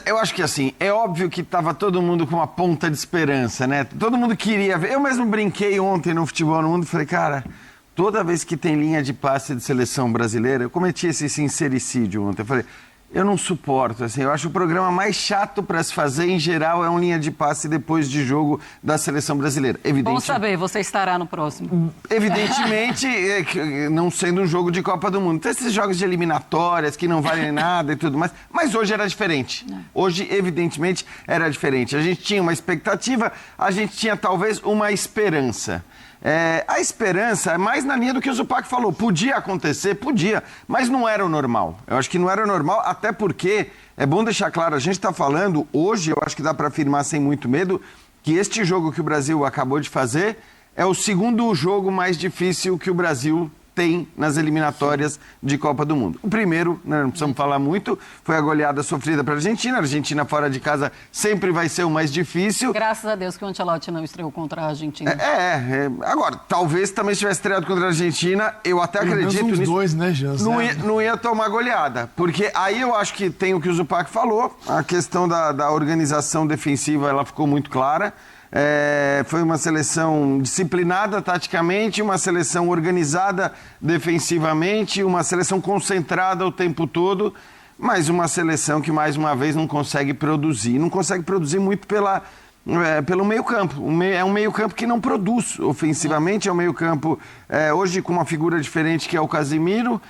eu acho que assim, é óbvio que estava todo mundo com uma ponta de esperança, né? Todo mundo queria ver. Eu mesmo brinquei ontem no Futebol no Mundo e falei, cara, toda vez que tem linha de passe de seleção brasileira, eu cometi esse sincericídio ontem. Eu falei, eu não suporto, assim, eu acho o programa mais chato para se fazer, em geral, é um linha de passe depois de jogo da seleção brasileira. Bom saber, você estará no próximo. Evidentemente, não sendo um jogo de Copa do Mundo. Tem esses jogos de eliminatórias que não valem nada e tudo mais, mas hoje era diferente. Hoje, evidentemente, era diferente. A gente tinha uma expectativa, a gente tinha talvez uma esperança. A esperança é mais na linha do que o Zupac falou. Podia acontecer, podia, mas não era o normal. Eu acho que não era o normal, até porque, é bom deixar claro, a gente está falando hoje, eu acho que dá para afirmar sem muito medo, que este jogo que o Brasil acabou de fazer é o segundo jogo mais difícil que o Brasil tem nas eliminatórias de Copa do Mundo. O primeiro, né, não precisamos falar muito, foi a goleada sofrida para a Argentina. A Argentina fora de casa sempre vai ser o mais difícil. Graças a Deus que o Ancelotti não estreou contra a Argentina. Agora, talvez também se tivesse estreado contra a Argentina, eu até acredito nisso. Dois, né, Jans? Não ia tomar goleada. Porque aí eu acho que tem o que o Zupac falou, a questão da organização defensiva, ela ficou muito clara. Foi uma seleção disciplinada taticamente, uma seleção organizada defensivamente, uma seleção concentrada o tempo todo, mas uma seleção que, mais uma vez, não consegue produzir. Não consegue produzir muito pelo meio-campo. É um meio-campo que não produz ofensivamente, é um meio-campo hoje com uma figura diferente que é o Casemiro,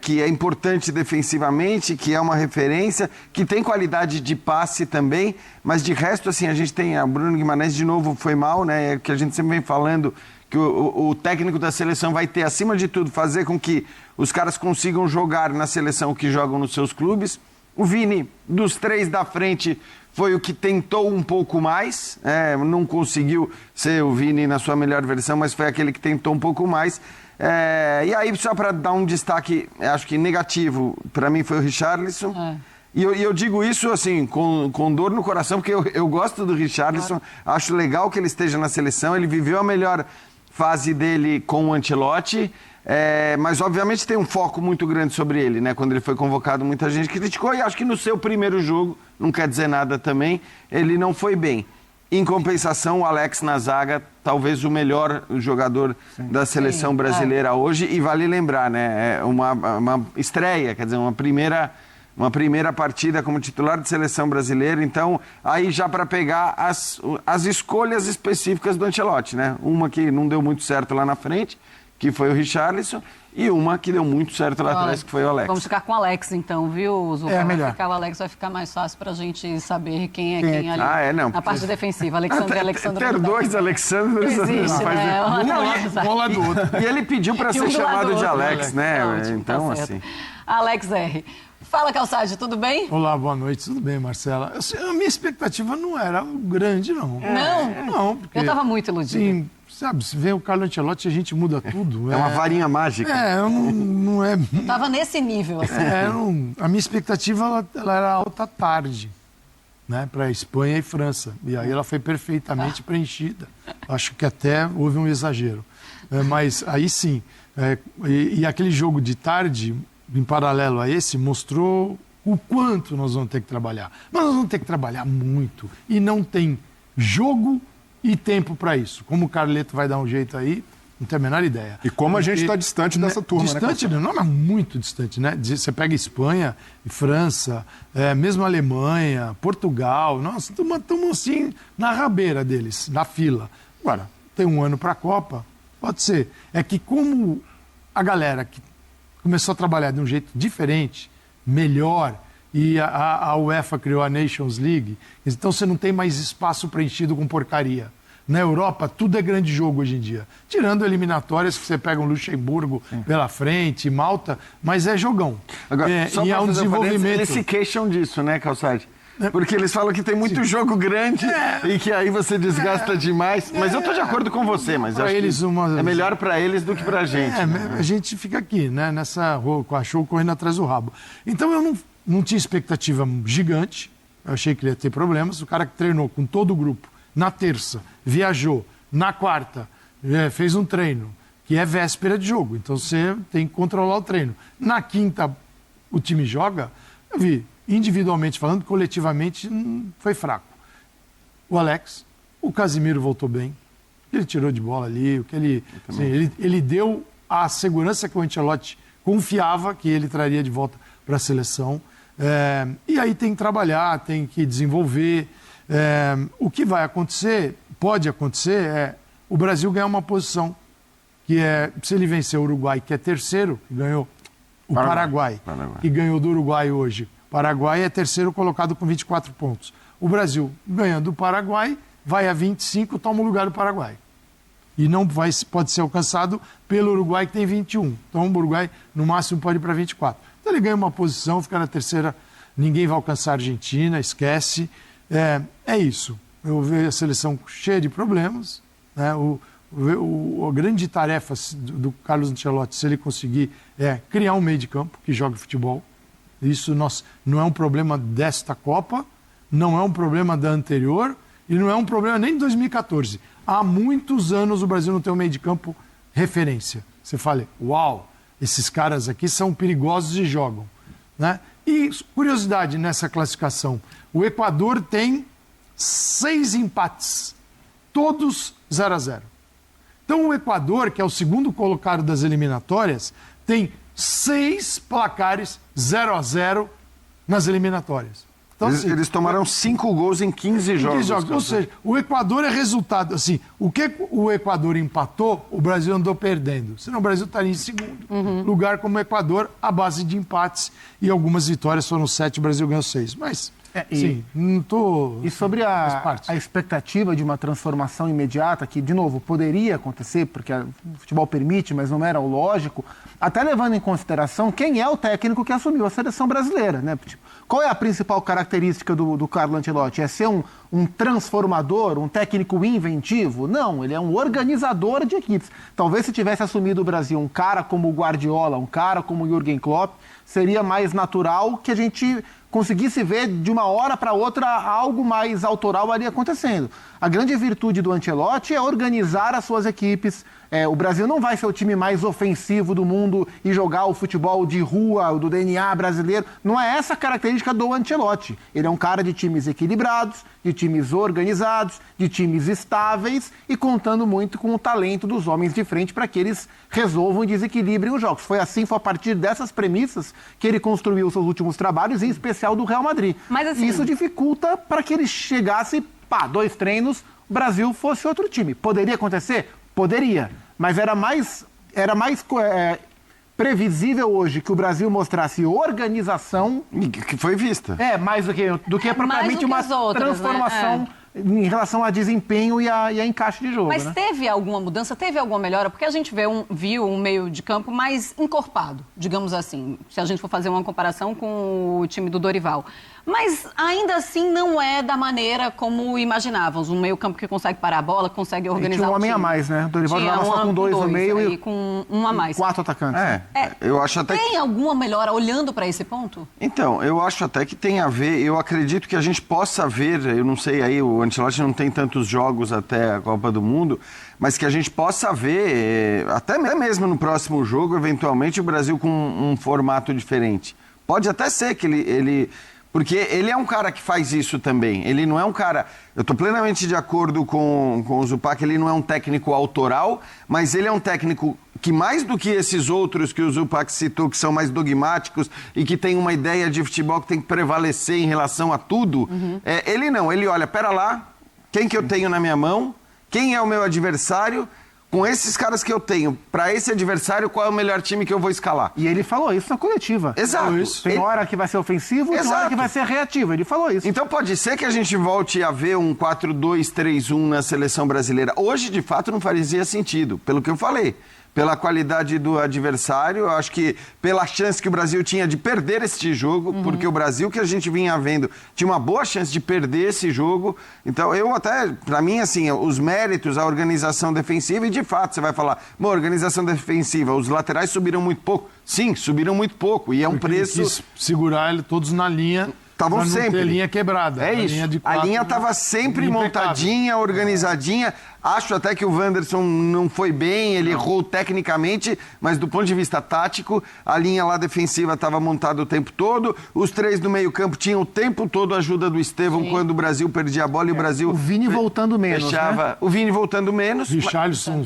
que é importante defensivamente, que é uma referência, que tem qualidade de passe também, mas de resto, assim, a gente tem o Bruno Guimarães, de novo, foi mal, né? É que a gente sempre vem falando que o técnico da seleção vai ter, acima de tudo, fazer com que os caras consigam jogar na seleção que jogam nos seus clubes. O Vini, dos três da frente, foi o que tentou um pouco mais, não conseguiu ser o Vini na sua melhor versão, mas foi aquele que tentou um pouco mais. E aí, só para dar um destaque, acho que negativo, para mim foi o Richarlison. E eu digo isso assim, com dor no coração, porque eu gosto do Richarlison, acho legal que ele esteja na seleção, ele viveu a melhor fase dele com o Ancelotti. Mas obviamente tem um foco muito grande sobre ele, né? Quando ele foi convocado, muita gente criticou, e acho que no seu primeiro jogo, não quer dizer nada também, ele não foi bem. Em compensação, o Alex na zaga, talvez o melhor jogador da seleção brasileira hoje, e vale lembrar, né? Uma estreia, quer dizer, uma primeira partida como titular de seleção brasileira. Então, aí já para pegar as escolhas específicas do Ancelotti, né? Uma que não deu muito certo lá na frente, que foi o Richarlison, e uma que deu muito certo lá atrás, que foi o Alex. Vamos ficar com o Alex, então, viu, Zupa? Melhor. O Alex vai ficar mais fácil pra gente saber quem é quem ali na parte defensiva. Alexandre ter dois Alexandres existe, né? Um ao lado do outro. E ele pediu para ser chamado de Alex, né? Ótimo, então, tá assim... Alex R. Fala, Calçade, tudo bem? Olá, boa noite, tudo bem, Marcela? A minha expectativa não era grande, não. Não, porque... Eu estava muito iludida. Sim, sabe, se vem o Carlo Ancelotti, a gente muda tudo. É uma varinha mágica. Não é... Estava nesse nível, assim. A minha expectativa, ela era alta tarde, né, para Espanha e França. E aí ela foi perfeitamente preenchida. Acho que até houve um exagero. Mas aí sim, e aquele jogo de tarde, em paralelo a esse, mostrou o quanto nós vamos ter que trabalhar. Mas nós vamos ter que trabalhar muito. E não tem jogo e tempo para isso. Como o Carleto vai dar um jeito aí, não tenho a menor ideia. E como a gente está distante dessa turma, distante, né? Não, mas muito distante, né? Você pega Espanha, França, mesmo Alemanha, Portugal, nós estamos assim na rabeira deles, na fila. Agora, tem um ano para a Copa, pode ser. É que como a galera que começou a trabalhar de um jeito diferente, melhor, e a UEFA criou a Nations League, então você não tem mais espaço preenchido com porcaria. Na Europa, tudo é grande jogo hoje em dia. Tirando eliminatórias, que você pega um Luxemburgo pela frente, Malta, mas é jogão. Agora, e há um desenvolvimento. Eles se queixam disso, né, Calçade? Porque eles falam que tem muito jogo grande e que aí você desgasta demais. Mas eu estou de acordo com você, mas acho que é melhor para eles do que para a gente. A gente fica aqui, né, nessa com a show correndo atrás do rabo. Então eu não tinha expectativa gigante, eu achei que ele ia ter problemas. O cara que treinou com todo o grupo na terça, viajou, na quarta, fez um treino, que é véspera de jogo. Então você tem que controlar o treino. Na quinta, o time joga, eu vi individualmente falando, coletivamente, foi fraco. O Alex, o Casimiro voltou bem, ele tirou de bola ali, ele deu a segurança que o Ancelotti confiava que ele traria de volta para a seleção. E aí tem que trabalhar, tem que desenvolver. O que vai acontecer, pode acontecer, é o Brasil ganhar uma posição, que é, se ele vencer o Uruguai, que é terceiro, que ganhou o Paraguai, que ganhou do Uruguai hoje. O Paraguai é terceiro colocado com 24 pontos. O Brasil, ganhando do Paraguai, vai a 25, toma o lugar do Paraguai. E não pode ser alcançado pelo Uruguai, que tem 21. Então o Uruguai, no máximo, pode ir para 24. Então ele ganha uma posição, fica na terceira, ninguém vai alcançar a Argentina, esquece. É isso. Eu vejo a seleção cheia de problemas, né? A grande tarefa do Carlos Ancelotti, se ele conseguir, é criar um meio de campo que jogue futebol. Isso não é um problema desta Copa, não é um problema da anterior e não é um problema nem de 2014. Há muitos anos o Brasil não tem um meio de campo referência. Você fala, uau, esses caras aqui são perigosos e jogam, né? E curiosidade nessa classificação, o Equador tem 6 empates, todos 0-0. Então o Equador, que é o segundo colocado das eliminatórias, tem 6 placares 0-0 nas eliminatórias. Então, eles tomaram 5 gols em 15 jogos. Ou seja, o Equador é resultado. Assim, o que o Equador empatou, o Brasil andou perdendo. Senão o Brasil estaria em segundo lugar como o Equador, à base de empates. E algumas vitórias, foram 7, o Brasil ganhou 6. Mas, sim, não estou... E sobre a expectativa de uma transformação imediata, que, de novo, poderia acontecer, porque o futebol permite, mas não era o lógico, até levando em consideração quem é o técnico que assumiu a seleção brasileira, né? Qual é a principal característica do Carlo Ancelotti? É ser um transformador, um técnico inventivo? Não, ele é um organizador de equipes. Talvez se tivesse assumido o Brasil um cara como o Guardiola, um cara como o Jürgen Klopp, seria mais natural que a gente conseguisse ver de uma hora para outra algo mais autoral ali acontecendo. A grande virtude do Ancelotti é organizar as suas equipes. O Brasil não vai ser o time mais ofensivo do mundo e jogar o futebol de rua, do DNA brasileiro. Não é essa a característica do Ancelotti. Ele é um cara de times equilibrados, de times organizados, de times estáveis e contando muito com o talento dos homens de frente para que eles resolvam e desequilibrem os jogos. Foi a partir dessas premissas que ele construiu os seus últimos trabalhos, em especial do Real Madrid. Mas, assim, isso dificulta para que ele chegasse, 2 treinos, o Brasil fosse outro time. Poderia acontecer? Poderia, mas era mais previsível hoje que o Brasil mostrasse organização... Que foi vista. Mais do que propriamente uma transformação, né? Em relação a desempenho e a encaixe de jogo. Mas teve alguma mudança, teve alguma melhora? Porque a gente viu um meio de campo mais encorpado, digamos assim, se a gente for fazer uma comparação com o time do Dorival. Mas ainda assim não é da maneira como imaginávamos. Um meio campo que consegue parar a bola, consegue organizar o time. Tinha um homem a mais, né? O Dorival jogava só com 2 no meio e com um a mais. 4 atacantes. Eu acho até tem alguma melhora olhando para esse ponto? Então, eu acho até que tem a ver. Eu acredito que a gente possa ver, eu não sei aí, o Ancelotti não tem tantos jogos até a Copa do Mundo, mas que a gente possa ver, até mesmo no próximo jogo, eventualmente, o Brasil com um formato diferente. Pode até ser que ele porque ele é um cara que faz isso também. Ele não é um cara... Eu estou plenamente de acordo com o Zupac, ele não é um técnico autoral, mas ele é um técnico que, mais do que esses outros que o Zupac citou, que são mais dogmáticos e que tem uma ideia de futebol que tem que prevalecer em relação a tudo, ele olha, pera lá, quem que eu tenho na minha mão, quem é o meu adversário... Com esses caras que eu tenho, para esse adversário, qual é o melhor time que eu vou escalar? E ele falou isso na coletiva. Exato. Tem hora que vai ser ofensivo e tem hora que vai ser reativo. Ele falou isso. Então pode ser que a gente volte a ver um 4-2-3-1 na seleção brasileira. Hoje, de fato, não fazia sentido, pelo que eu falei. Pela qualidade do adversário, eu acho que pela chance que o Brasil tinha de perder este jogo, porque o Brasil que a gente vinha vendo tinha uma boa chance de perder esse jogo. Então, para mim, assim, os méritos, a organização defensiva, e de fato, você vai falar, organização defensiva, os laterais subiram muito pouco. Sim, subiram muito pouco, e é um preço... Ele quis segurar ele todos na linha... Estavam sempre. A linha quebrada. É isso. A linha estava sempre montadinha, organizadinha. Acho até que o Wanderson não foi bem, ele errou tecnicamente, mas do ponto de vista tático, a linha lá defensiva estava montada o tempo todo, os 3 do meio-campo tinham o tempo todo a ajuda do Estevão quando o Brasil perdia a bola e o Brasil... O Vini voltando menos, fechava. né? O Vini voltando menos. Richarlison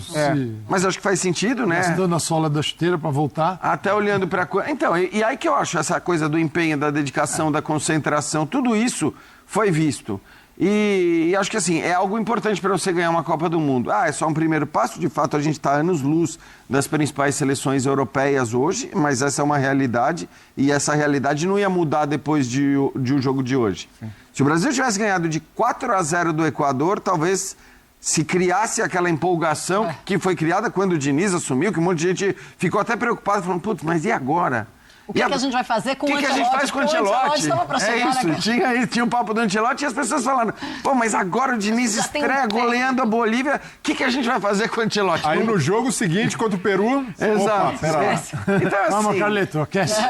Mas acho que faz sentido, né? se dando a sola da chuteira para voltar. Até olhando para... Então, e aí que eu acho essa coisa do empenho, da dedicação, da concentração, tudo isso foi visto. E acho que assim, é algo importante para você ganhar uma Copa do Mundo. É só um primeiro passo, de fato a gente está anos-luz das principais seleções europeias hoje, mas essa é uma realidade e essa realidade não ia mudar depois de um jogo de hoje. Sim. Se o Brasil tivesse ganhado de 4-0 do Equador, talvez se criasse aquela empolgação que foi criada quando o Diniz assumiu, que um monte de gente ficou até preocupado, falando, putz, mas e agora? O que a gente vai fazer com o Ancelotti? O que a gente faz com o Ancelotti? É isso, tinha um papo do Ancelotti e as pessoas falando, pô, mas agora o Diniz estreia goleando a Bolívia, o que a gente vai fazer com o Ancelotti? Aí no jogo seguinte, contra o Peru... Exato. Opa, pera lá. Então, assim, Vamos, Carleto, aquece.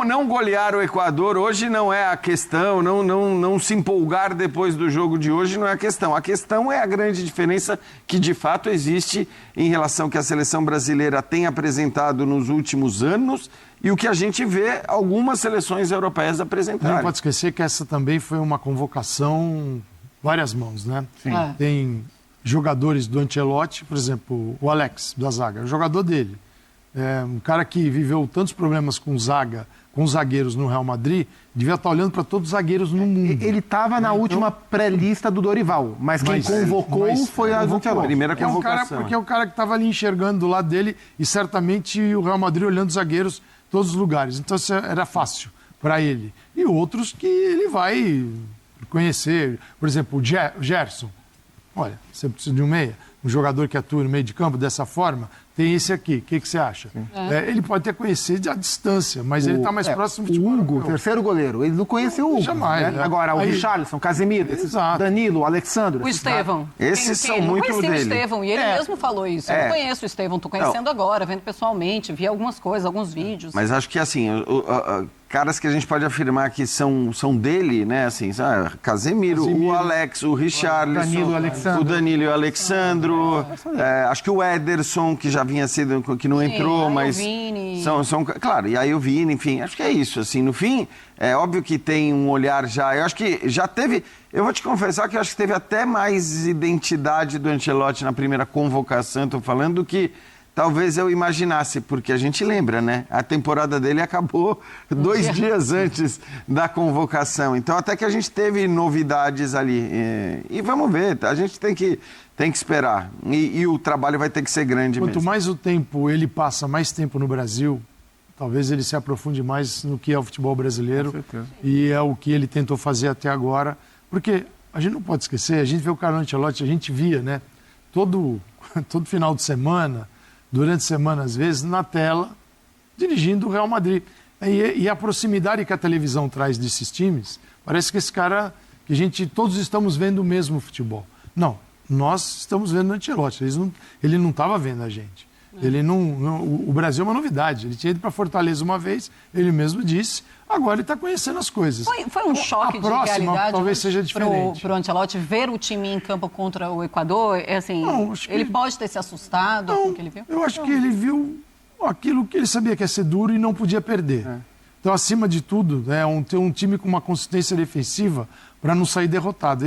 Não golear o Equador hoje não é a questão, não se empolgar depois do jogo de hoje não é a questão. A questão é a grande diferença que de fato existe em relação ao que a seleção brasileira tem apresentado nos últimos anos e o que a gente vê algumas seleções europeias apresentarem. Não pode esquecer que essa também foi uma convocação várias mãos, né? Sim. Tem jogadores do Ancelotti, por exemplo, o Alex da zaga, o jogador dele. É um cara que viveu tantos problemas com zaga, com os zagueiros no Real Madrid, devia estar olhando para todos os zagueiros no mundo. Ele estava na última pré-lista do Dorival, mas quem convocou foi a Ancelotti. Primeira convocação. Porque é o cara que estava ali enxergando do lado dele e certamente o Real Madrid olhando os zagueiros todos os lugares. Então isso era fácil para ele. E outros que ele vai conhecer. Por exemplo, o Gerson. Olha, você precisa de um meia, um jogador que atua no meio de campo dessa forma, tem esse aqui. O que você acha? Ele pode até conhecer à distância, mas ele está mais próximo do futebol. O Hugo, terceiro goleiro, ele não conheceu o Hugo. Jamais. Né? Agora, o Richarlison, Casemiro, Danilo, Alexandre. O Estevão. Esses são muito dele. Eu conheci o Estevão e ele mesmo falou isso. Eu não conheço o Estevão, estou conhecendo agora, vendo pessoalmente, vi algumas coisas, alguns vídeos. Mas acho que assim, caras que a gente pode afirmar que são dele, né? Assim, Casemiro, o Alex, o Richarlison, o Danilo e o Alexandro. Acho que o Ederson, que já vinha sido, que não entrou, mas. O Vini. Claro, e aí o Vini, enfim, acho que é isso. Assim, no fim, é óbvio que tem um olhar já. Eu acho que já teve. Eu vou te confessar que eu acho que teve até mais identidade do Ancelotti na primeira convocação, estou falando, do que talvez eu imaginasse, porque a gente lembra, né? A temporada dele acabou 2 dias antes da convocação. Então, até que a gente teve novidades ali. E vamos ver, a gente tem que esperar. E o trabalho vai ter que ser grande mesmo. Quanto mais o tempo ele passa mais tempo no Brasil, talvez ele se aprofunde mais no que é o futebol brasileiro. Com certeza. E é o que ele tentou fazer até agora. Porque a gente não pode esquecer, a gente vê o Carlo Ancelotti, a gente via, né? Todo final de semana, durante a semana, às vezes, na tela, dirigindo o Real Madrid. E a proximidade que a televisão traz desses times, parece que esse cara, que todos estamos vendo o mesmo futebol. Não, nós estamos vendo o Ancelotti, ele não estava vendo a gente. O Brasil é uma novidade, ele tinha ido para Fortaleza uma vez, ele mesmo disse, agora ele está conhecendo as coisas. Foi um choque de realidade talvez seja diferente. Para o Ancelotti ver o time em campo contra o Equador, ele pode ter se assustado com o que ele viu? Eu acho que ele viu aquilo que ele sabia que ia ser duro e não podia perder. Então, acima de tudo, ter um time com uma consistência defensiva para não sair derrotado.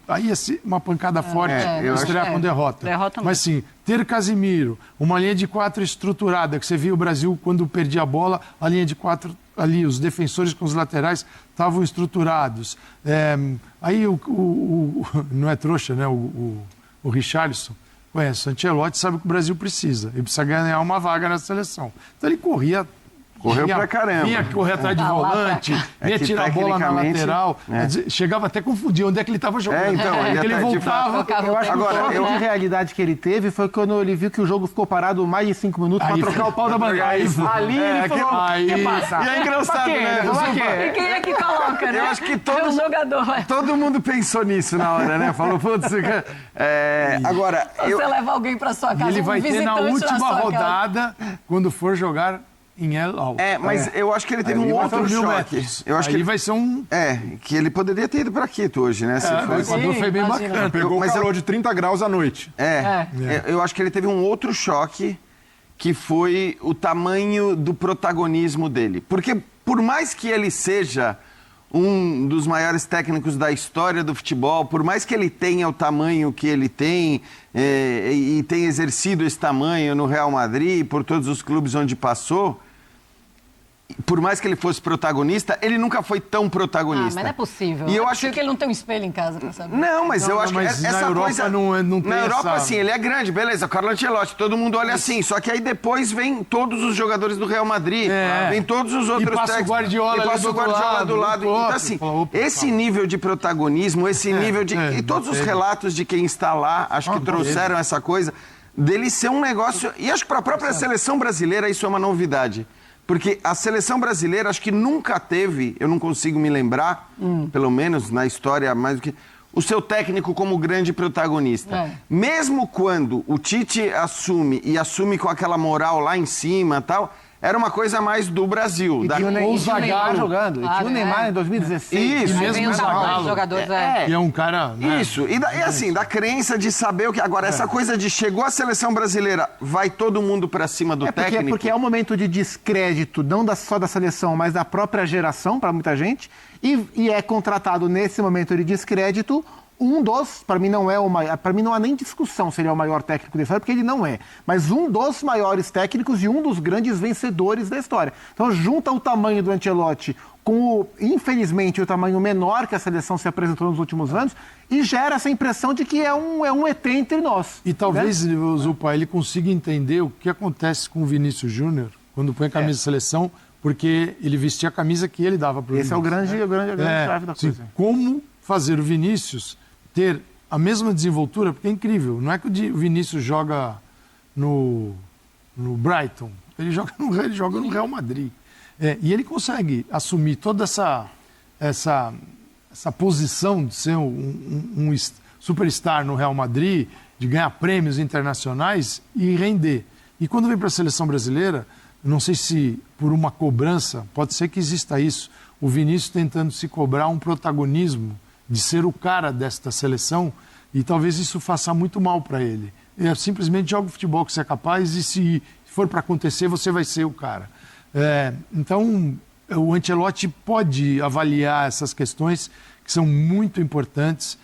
Aí ia ser uma pancada forte estrear com derrota. Mas sim, ter Casemiro, uma linha de 4 estruturada, que você viu o Brasil quando perdia a bola, a linha de 4 ali, os defensores com os laterais estavam estruturados. Aí não é trouxa, né? O Richarlison conhece o Ancelotti, sabe o que o Brasil precisa. Ele precisa ganhar uma vaga na seleção. Então ele correu pra caramba. Vinha correr atrás de volante, vinha tirar a bola na lateral. Chegava até a confundir onde é que ele estava jogando. Ele voltava. Eu acho que o choque de realidade que ele teve foi quando ele viu que o jogo ficou parado mais de 5 minutos para trocar o pau da bandeira. Ali ele falou, que passa? E é engraçado, né? E quem é que coloca, né? Eu acho que todo mundo pensou nisso na hora, né? Falou, putz, agora... Você leva alguém para sua casa, ele vai ter na última rodada, quando for jogar em El Al. Mas eu acho que ele teve um outro 4.000 choque. metros. Eu acho que Aí ele vai ser um... que ele poderia ter ido para Quito hoje, né? Se O fosse. Equador foi bem imagina. bacana. Pegou Mas calor de 30 graus à noite. Eu acho que ele teve um outro choque, que foi o tamanho do protagonismo dele. Porque por mais que ele seja um dos maiores técnicos da história do futebol, por mais que ele tenha o tamanho que ele tem e tenha exercido esse tamanho no Real Madrid, por todos os clubes onde passou, por mais que ele fosse protagonista, ele nunca foi tão protagonista. Mas não é possível. E eu É acho possível que ele não tem um espelho em casa pra saber. Não, mas eu acho que mas na essa Europa coisa... não tem na Europa, essa- sim, ele é grande, beleza, o Carlo Ancelotti, todo mundo olha assim, só que aí depois vem todos os jogadores do Real Madrid, vem todos os outros passa o técnicos, Guardiola e ali passa do o outro Guardiola lado, do lado. do outro. Então, assim, Fala, opa, esse calma. nível de protagonismo, esse nível de... E todos os relatos de quem está lá, acho que trouxeram essa coisa dele ser um negócio... E acho que para a própria seleção brasileira isso é uma novidade. Porque a seleção brasileira, acho que nunca teve, eu não consigo me lembrar, pelo menos na história mais do que, o seu técnico como grande protagonista. Mesmo quando o Tite assume com aquela moral lá em cima e tal, era uma coisa mais do Brasil. E tinha o ou Neymar Zagallo. jogando. E tinha o Neymar em 2016. Isso. Aí mesmo vem os Zagallo. jogadores... E é um cara... né? Isso, e assim, da crença de saber o que... Agora, essa coisa de chegou a seleção brasileira, vai todo mundo pra cima do técnico... Porque é um momento de descrédito, não só da seleção, mas da própria geração, para muita gente, e é contratado nesse momento de descrédito para mim não é para mim não há nem discussão se ele é o maior técnico da história, porque ele não é, mas um dos maiores técnicos e um dos grandes vencedores da história. Então junta o tamanho do Ancelotti com, infelizmente, o tamanho menor que a seleção se apresentou nos últimos anos e gera essa impressão de que é um ET entre nós. E talvez, Zupa, ele consiga entender o que acontece com o Vinícius Júnior quando põe a camisa de seleção, porque ele vestia a camisa que ele dava para o Esse é a grande chave da coisa. Como fazer o Vinícius ter a mesma desenvoltura, porque é incrível, não é que o Vinícius joga no Brighton, ele joga no Real Madrid. E ele consegue assumir toda essa posição de ser um superstar no Real Madrid, de ganhar prêmios internacionais e render. E quando vem para a seleção brasileira, não sei se por uma cobrança, pode ser que exista isso, o Vinícius tentando se cobrar um protagonismo de ser o cara desta seleção, e talvez isso faça muito mal para ele. Simplesmente joga o futebol que você é capaz e se for para acontecer, você vai ser o cara. Então, o Ancelotti pode avaliar essas questões que são muito importantes.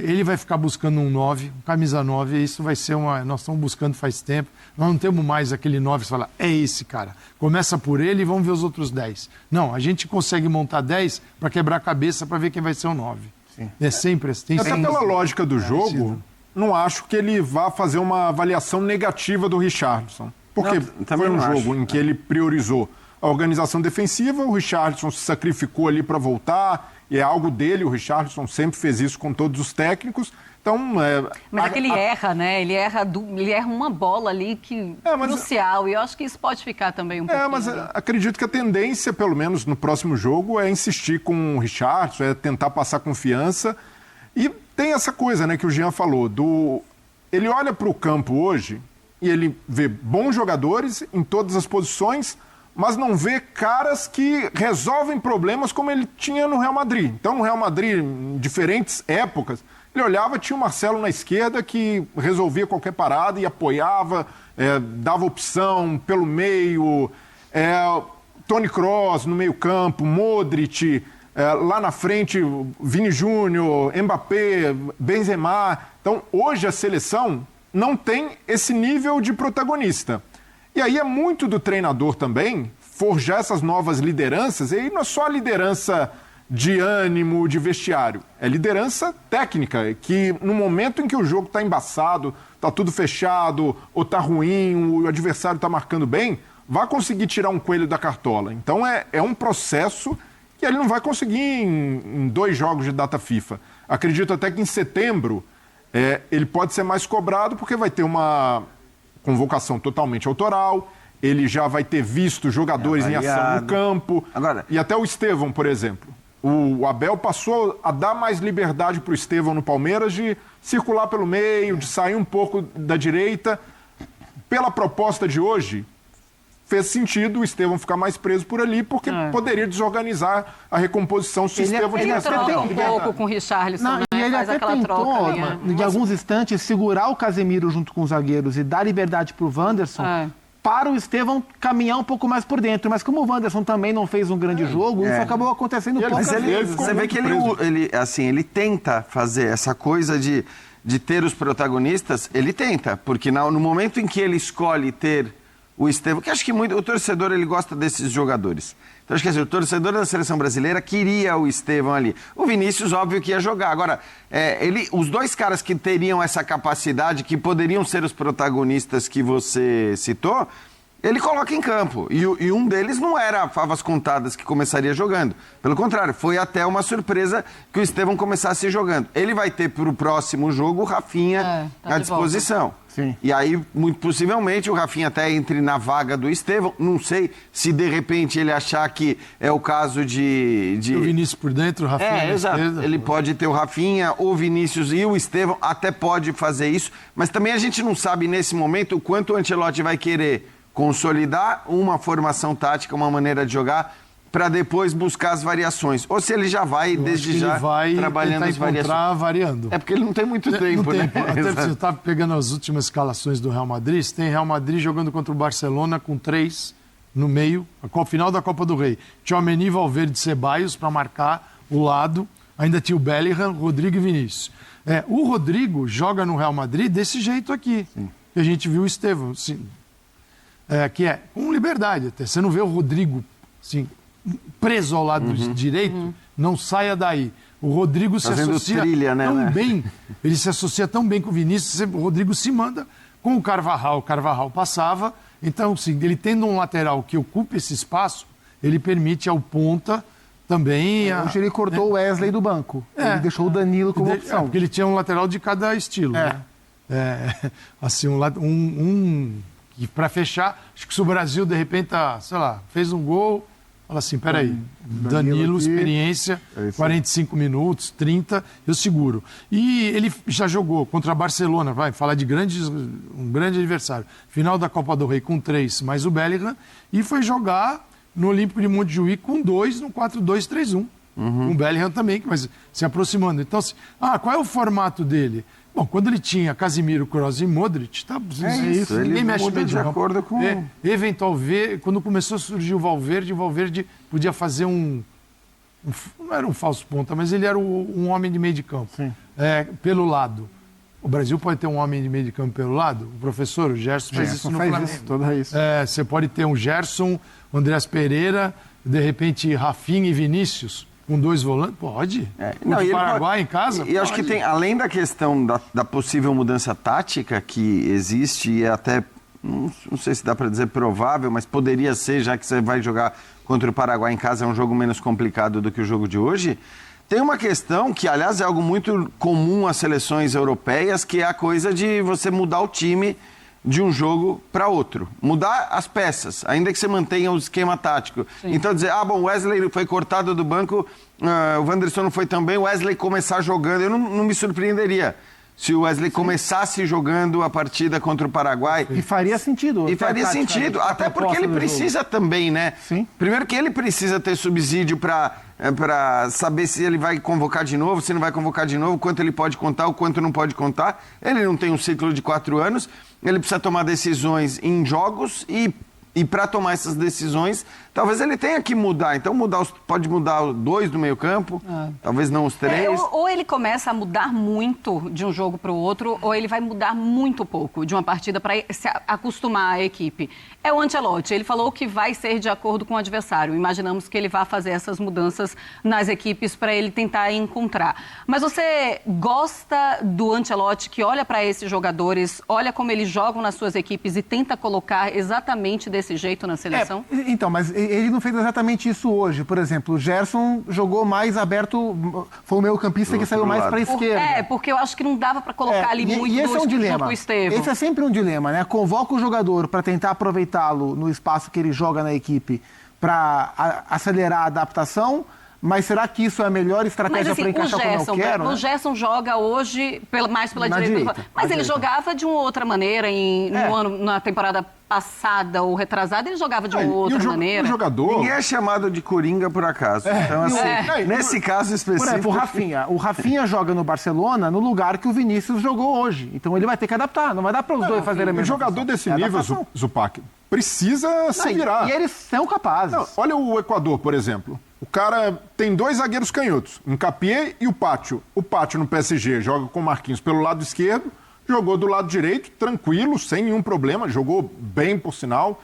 Ele vai ficar buscando um 9, um camisa 9, e isso vai ser nós estamos buscando faz tempo. Nós não temos mais aquele 9 que fala, é esse cara. Começa por ele e vamos ver os outros 10. Não, a gente consegue montar 10 para quebrar a cabeça para ver quem vai ser o 9. Sim. É sempre assim. Até pela lógica do jogo, não acho que ele vá fazer uma avaliação negativa do Richarlison. Porque foi um jogo em que ele priorizou a organização defensiva, o Richarlison se sacrificou ali para voltar, e é algo dele, o Richarlison sempre fez isso com todos os técnicos. Então, mas é que ele erra, né? Ele erra uma bola ali crucial, e eu acho que isso pode ficar também um pouquinho. Mas acredito que a tendência, pelo menos no próximo jogo, é insistir com o Richarlison, é tentar passar confiança. E tem essa coisa, né, que o Jean falou, ele olha para o campo hoje e ele vê bons jogadores em todas as posições, mas não vê caras que resolvem problemas como ele tinha no Real Madrid. Então, no Real Madrid, em diferentes épocas, ele olhava, tinha o Marcelo na esquerda que resolvia qualquer parada e apoiava, dava opção pelo meio, Toni Kroos no meio campo, Modric, lá na frente, Vini Júnior, Mbappé, Benzema. Então, hoje a seleção não tem esse nível de protagonista. E aí é muito do treinador também forjar essas novas lideranças, e aí não é só a liderança de ânimo, de vestiário, é liderança técnica, que no momento em que o jogo está embaçado, está tudo fechado, ou está ruim, o adversário está marcando bem, vai conseguir tirar um coelho da cartola. Então é um processo que ele não vai conseguir em 2 jogos de data FIFA. Acredito até que em setembro ele pode ser mais cobrado, porque vai ter uma convocação totalmente autoral, ele já vai ter visto jogadores em ação no campo. Agora, e até o Estevão, por exemplo. O Abel passou a dar mais liberdade para o Estevão no Palmeiras de circular pelo meio, de sair um pouco da direita. Pela proposta de hoje, fez sentido o Estevão ficar mais preso por ali, porque poderia desorganizar a recomposição se o Estevão Ele tivesse troca um tempo. pouco com o Richarlison, Não, né? e ele Faz até aquela tentou, troca ali, né? em alguns instantes, segurar o Casemiro junto com os zagueiros e dar liberdade para o Wanderson, para o Estevão caminhar um pouco mais por dentro. Mas como o Wanderson também não fez um grande jogo, isso acabou acontecendo poucas Mas vezes. você vê que ele tenta fazer essa coisa de ter os protagonistas, ele tenta, porque no momento em que ele escolhe ter o Estevão, que acho que muito, o torcedor ele gosta desses jogadores. Então acho que assim, o torcedor da seleção brasileira queria o Estevão ali. O Vinícius, óbvio que ia jogar. Agora, os dois caras que teriam essa capacidade, que poderiam ser os protagonistas que você citou, ele coloca em campo. E um deles não era favas contadas que começaria jogando. Pelo contrário, foi até uma surpresa que o Estevão começasse jogando. Ele vai ter para o próximo jogo o Rafinha à disposição. Sim. E aí, muito possivelmente, o Rafinha até entre na vaga do Estevão. Não sei se de repente ele achar que é o caso de... O Vinícius por dentro, o Rafinha na exato. esquerda. Ele pode ter o Rafinha, o Vinícius e o Estevão, até pode fazer isso. Mas também a gente não sabe nesse momento o quanto o Ancelotti vai querer consolidar uma formação tática, uma maneira de jogar, para depois buscar as variações. Ou se ele já vai, desde já, ele vai trabalhando as variações. variando. É porque ele não tem muito tempo, Não né? tem, até Exato. você estava pegando as últimas escalações do Real Madrid, você tem Real Madrid jogando contra o Barcelona com 3 no meio, a final da Copa do Rei. Tchouaméni, Valverde, Ceballos para marcar o lado, ainda tinha o Bellingham, Rodrigo e Vinícius. O Rodrigo joga no Real Madrid desse jeito aqui, que a gente viu o Estevão, assim, que é com liberdade até. Você não vê o Rodrigo assim, preso ao lado direito, não saia daí. O Rodrigo se Fazendo associa trilha, né, tão bem, ele se associa tão bem com o Vinícius, o Rodrigo se manda com o Carvajal passava, então, sim, ele tendo um lateral que ocupe esse espaço, ele permite ao ponta também... Hoje ele cortou o Wesley do banco. Ele deixou o Danilo como opção. Porque ele tinha um lateral de cada estilo, né? Assim, que para fechar, acho que se o Brasil, de repente, sei lá, fez um gol, fala assim, peraí, Danilo aqui. Experiência, 45 minutos, 30, eu seguro. E ele já jogou contra a Barcelona, vai falar de um grande adversário, final da Copa do Rei com 3, mais o Bellingham, e foi jogar no Olímpico de Montjuïc com 2, no 4-2-3-1. Com o Bellingham também, mas se aproximando. Então, assim, qual é o formato dele? Bom, quando ele tinha Casemiro, Kroos e Modric, isso, ele ninguém mexe muda bem de acordo com... quando começou a surgir o Valverde podia fazer não era um falso ponta, mas ele era um homem de meio de campo, pelo lado. O Brasil pode ter um homem de meio de campo pelo lado? O professor, o Gerson, faz isso no Flamengo. Você pode ter um Gerson, o Andreas Pereira, de repente Rafinha e Vinícius, com 2 volantes? Pode. Não, o Paraguai em casa? E acho que tem, além da questão da possível mudança tática que existe, e é até, não sei se dá para dizer provável, mas poderia ser, já que você vai jogar contra o Paraguai em casa, é um jogo menos complicado do que o jogo de hoje. Tem uma questão que, aliás, é algo muito comum às seleções europeias, que é a coisa de você mudar o time de um jogo para outro. Mudar as peças, ainda que você mantenha o esquema tático. Sim. Então dizer, o Wesley foi cortado do banco, o Wanderson não foi também, o Wesley começar jogando, eu não me surpreenderia se o Wesley começasse jogando a partida contra o Paraguai. E faria sentido. E faria sentido, até porque ele precisa também, né? Sim. Primeiro que ele precisa ter subsídio para saber se ele vai convocar de novo, se não vai convocar de novo, quanto ele pode contar, o quanto não pode contar. Ele não tem um ciclo de 4 anos, ele precisa tomar decisões em jogos e para tomar essas decisões, talvez ele tenha que mudar. Então pode mudar os 2 do meio campo, talvez não os 3. Ou ele começa a mudar muito de um jogo para o outro, ou ele vai mudar muito pouco de uma partida para se acostumar à equipe. É o Ancelotti, ele falou que vai ser de acordo com o adversário. Imaginamos que ele vai fazer essas mudanças nas equipes para ele tentar encontrar. Mas você gosta do Ancelotti que olha para esses jogadores, olha como eles jogam nas suas equipes e tenta colocar exatamente desse jeito na seleção? Então, mas ele não fez exatamente isso hoje. Por exemplo, o Gerson jogou mais aberto, foi o meio campista que saiu mais para a esquerda. Porque eu acho que não dava para colocar ali muito e esse é um dilema. junto com o Estevão. Esse é sempre um dilema, né? Convoca o jogador para tentar aproveitá-lo no espaço que ele joga na equipe para acelerar a adaptação, Mas será que isso é a melhor estratégia para encaixar como eu quero? O Gerson joga hoje mais pela Na direita. direita, Mas na ele direita. jogava de uma outra maneira na temporada passada ou retrasada, ele jogava de uma outra maneira. O jogador... Ninguém é chamado de Coringa por acaso. Então, assim, nesse caso específico... Por exemplo, o Rafinha joga no Barcelona no lugar que o Vinícius jogou hoje. Então ele vai ter que adaptar, não vai dar para os dois fazerem a O mesma jogador função. desse É nível, adaptação. Zupac, precisa se virar. E eles são capazes. Não, olha o Equador, por exemplo. O cara tem 2 zagueiros canhotos, o Ncapié e o Pátio. O Pátio no PSG joga com o Marquinhos pelo lado esquerdo, jogou do lado direito, tranquilo, sem nenhum problema, jogou bem, por sinal,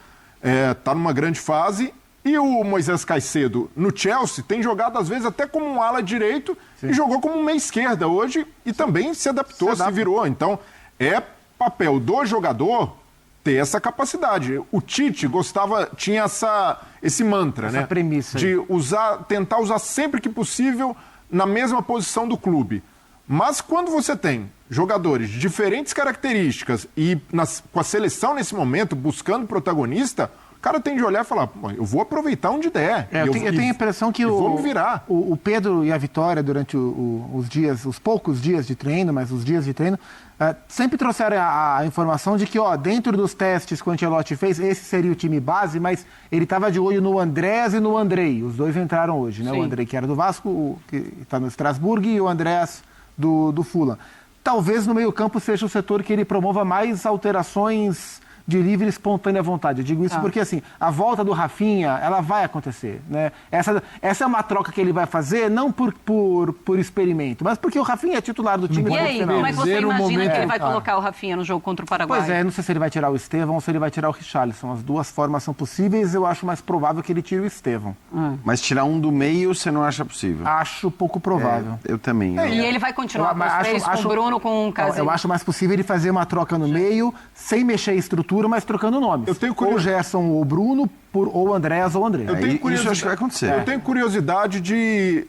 tá numa grande fase. E o Moisés Caicedo, no Chelsea, tem jogado às vezes até como um ala direito e jogou como um meia esquerda hoje e também se adaptou, se virou. Então, é papel do jogador ter essa capacidade. O Tite tinha esse mantra, Essa né? premissa aí. De tentar usar sempre que possível na mesma posição do clube. Mas quando você tem jogadores de diferentes características e com a seleção nesse momento buscando protagonista, o cara tem de olhar e falar, eu vou aproveitar onde der. Eu tenho a impressão que vou me virar. O Pedro e a Vitória, durante os poucos dias de treino, mas os dias de treino, sempre trouxeram a informação de que, dentro dos testes que o Ancelotti fez, esse seria o time base, mas ele estava de olho no Andrés e no Andrei. Os dois entraram hoje, né? Sim. O Andrei, que era do Vasco, que está no Strasbourg, e o Andrés do Fulham. Talvez no meio-campo seja o setor que ele promova mais alterações de livre e espontânea vontade. Eu digo isso porque, assim, a volta do Rafinha, ela vai acontecer, né? Essa é uma troca que ele vai fazer, não por experimento, mas porque o Rafinha é titular do time. E aí, final. como é que você Dizer o imagina momento que ele do vai cara. colocar o Rafinha no jogo contra o Paraguai? Pois é, não sei se ele vai tirar o Estevão ou se ele vai tirar o Richarlison. As duas formas são possíveis, eu acho mais provável que ele tire o Estevão. Mas tirar um do meio, você não acha possível? Acho pouco provável. Eu também. E ele vai continuar com os Mas três, com o Bruno, com o Casemiro? Eu acho mais possível ele fazer uma troca no meio, sem mexer a estrutura, mas trocando nomes. Eu tenho Ou o Gerson ou o Bruno, ou o Andrés ou o André. Isso eu acho que vai acontecer. Eu tenho curiosidade de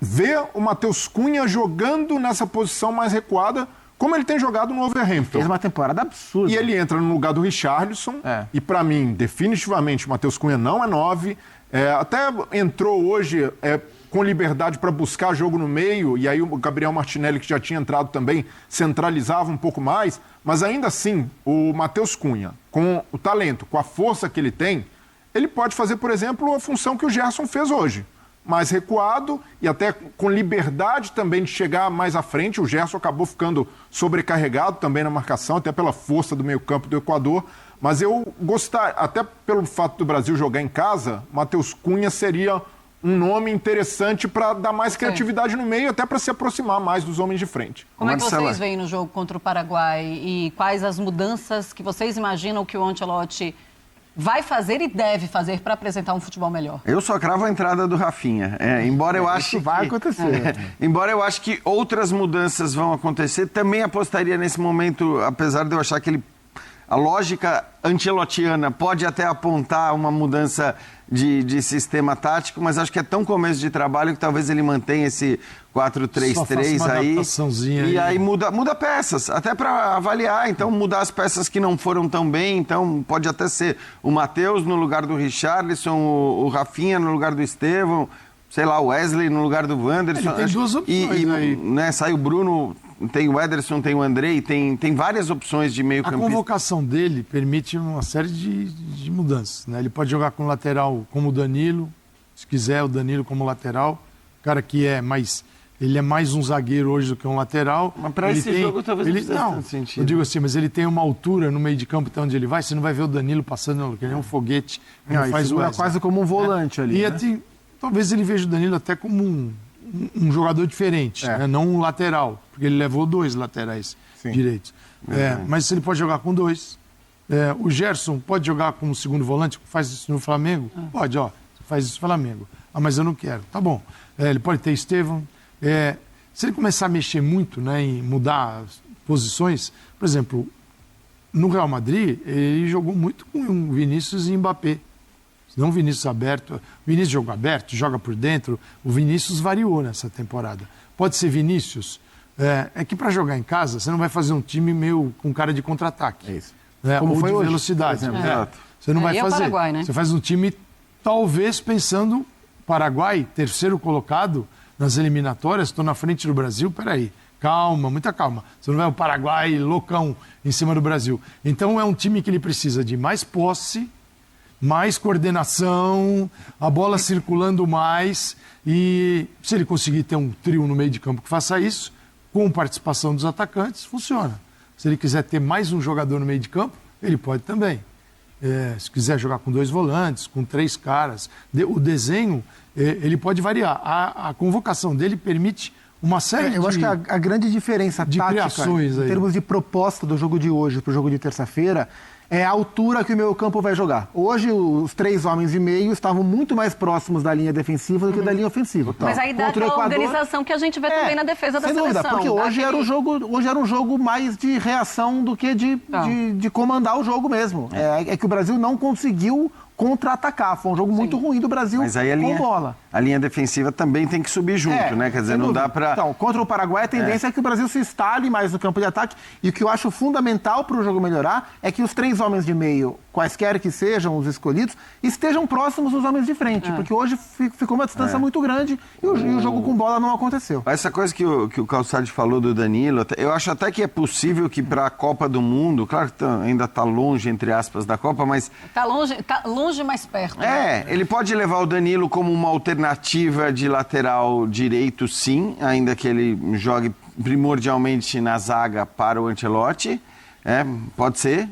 ver o Matheus Cunha jogando nessa posição mais recuada, como ele tem jogado no Wolverhampton. Fez uma temporada absurda. E ele entra no lugar do Richarlison. E pra mim, definitivamente, o Matheus Cunha não é 9. Até entrou hoje com liberdade para buscar jogo no meio. E aí o Gabriel Martinelli, que já tinha entrado também, centralizava um pouco mais. Mas ainda assim, o Matheus Cunha, com o talento, com a força que ele tem, ele pode fazer, por exemplo, a função que o Gerson fez hoje. Mais recuado e até com liberdade também de chegar mais à frente. O Gerson acabou ficando sobrecarregado também na marcação, até pela força do meio-campo do Equador. Mas eu gostaria, até pelo fato do Brasil jogar em casa, Matheus Cunha seria um nome interessante para dar mais criatividade no meio, até para se aproximar mais dos homens de frente. Como é que Marcela. vocês veem no jogo contra o Paraguai e quais as mudanças que vocês imaginam que o Ancelotti vai fazer e deve fazer para apresentar um futebol melhor? Eu só cravo a entrada do Rafinha. Embora eu ache Isso vai que... acontecer. Embora eu ache que outras mudanças vão acontecer, também apostaria nesse momento, apesar de eu achar que a lógica ancelotiana pode até apontar uma mudança de sistema tático, mas acho que é tão começo de trabalho que talvez ele mantenha esse 4-3-3 Só faça uma aí. adaptaçãozinha E aí. aí muda peças, até para avaliar. Então, mudar as peças que não foram tão bem. Então, pode até ser o Matheus no lugar do Richarlison, o Rafinha no lugar do Estevão, sei lá, o Wesley no lugar do Wanderson. Ele tem duas opções aí. Né, sai o Bruno, tem o Ederson, tem o Andrei, tem várias opções de meio A campista. convocação dele permite uma série de mudanças, né? Ele pode jogar com lateral como o Danilo, se quiser o Danilo como lateral, cara que ele é mais um zagueiro hoje do que um lateral. Mas pra Ele esse jogo talvez não fizesse não, tanto sentido. eu digo assim, mas ele tem uma altura no meio de campo até onde ele vai, você não vai ver o Danilo passando que nem um foguete, como Não, faz isso o é Wesley. quase como um volante ali. E né? assim, talvez ele veja o Danilo até como um jogador diferente, né? Não um lateral, porque ele levou 2 laterais direitos. Mas ele pode jogar com 2. O Gerson pode jogar como segundo volante, faz isso no Flamengo? Pode, faz isso no Flamengo. Mas eu não quero. Tá bom. Ele pode ter Estevão. Se ele começar a mexer muito, né, em mudar as posições, por exemplo, no Real Madrid, ele jogou muito com o Vinícius e Mbappé. Não o Vinícius aberto. O Vinícius joga aberto, joga por dentro. O Vinícius variou nessa temporada. Pode ser Vinícius. É que para jogar em casa, você não vai fazer um time meio com cara de contra-ataque. É isso. Como foi de hoje, velocidade. por exemplo. Exato. Você não vai E é o fazer. Paraguai, né? Você faz um time, talvez, pensando Paraguai, terceiro colocado nas eliminatórias, estou na frente do Brasil, peraí, calma, muita calma. Você não vai o Paraguai loucão em cima do Brasil. Então é um time que ele precisa de mais posse, mais coordenação, a bola circulando mais, e se ele conseguir ter um trio no meio de campo que faça isso, com participação dos atacantes, funciona. Se ele quiser ter mais um jogador no meio de campo, ele pode também. Se quiser jogar com 2 volantes, com 3 caras, o desenho, ele pode variar. A convocação dele permite uma série Eu acho que a grande diferença de tática, criações em aí. termos de proposta do jogo de hoje para o jogo de terça-feira, é a altura que o meio campo vai jogar. Hoje, os 3 homens e meio estavam muito mais próximos da linha defensiva do que da linha ofensiva. Mas aí dá Contra o aquela Equador, organização que a gente vê também na defesa da sem seleção. dúvida, porque hoje era um jogo mais de reação do que de comandar o jogo mesmo. É que o Brasil não conseguiu contra-atacar. Foi um jogo muito ruim do Brasil Mas aí com bola. a linha defensiva também tem que subir junto, né? Quer dizer, não dá para... Então, contra o Paraguai, a tendência é que o Brasil se instale mais no campo de ataque. E o que eu acho fundamental para o jogo melhorar é que os 3 homens de meio, quaisquer que sejam os escolhidos, estejam próximos dos homens de frente. Porque hoje ficou uma distância muito grande e o jogo com bola não aconteceu. Essa coisa que o Calçade falou do Danilo, eu acho até que é possível que para a Copa do Mundo, claro que ainda está longe, entre aspas, da Copa, mas... Tá longe, mais perto. Ele pode levar o Danilo como uma alternativa de lateral direito, sim, ainda que ele jogue primordialmente na zaga para o Ancelotti. Pode ser.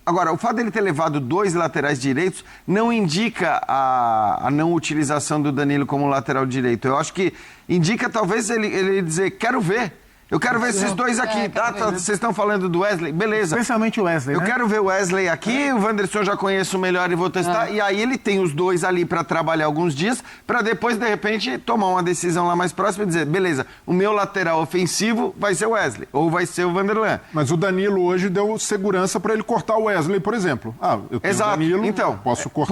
Agora, o fato dele ter levado 2 laterais direitos não indica a não utilização do Danilo como lateral direito. Eu acho que indica talvez ele dizer, quero ver. Eu quero ver esses 2 aqui. Vocês estão falando do Wesley? Beleza. Especialmente o Wesley, Eu quero ver o Wesley aqui, o Wanderson já conheço melhor e vou testar. E aí ele tem os 2 ali para trabalhar alguns dias, para depois, de repente, tomar uma decisão lá mais próxima e dizer, beleza, o meu lateral ofensivo vai ser o Wesley, ou vai ser o Vanderlan. Mas o Danilo hoje deu segurança para ele cortar o Wesley, por exemplo. Eu tenho o Danilo, então, posso cortar.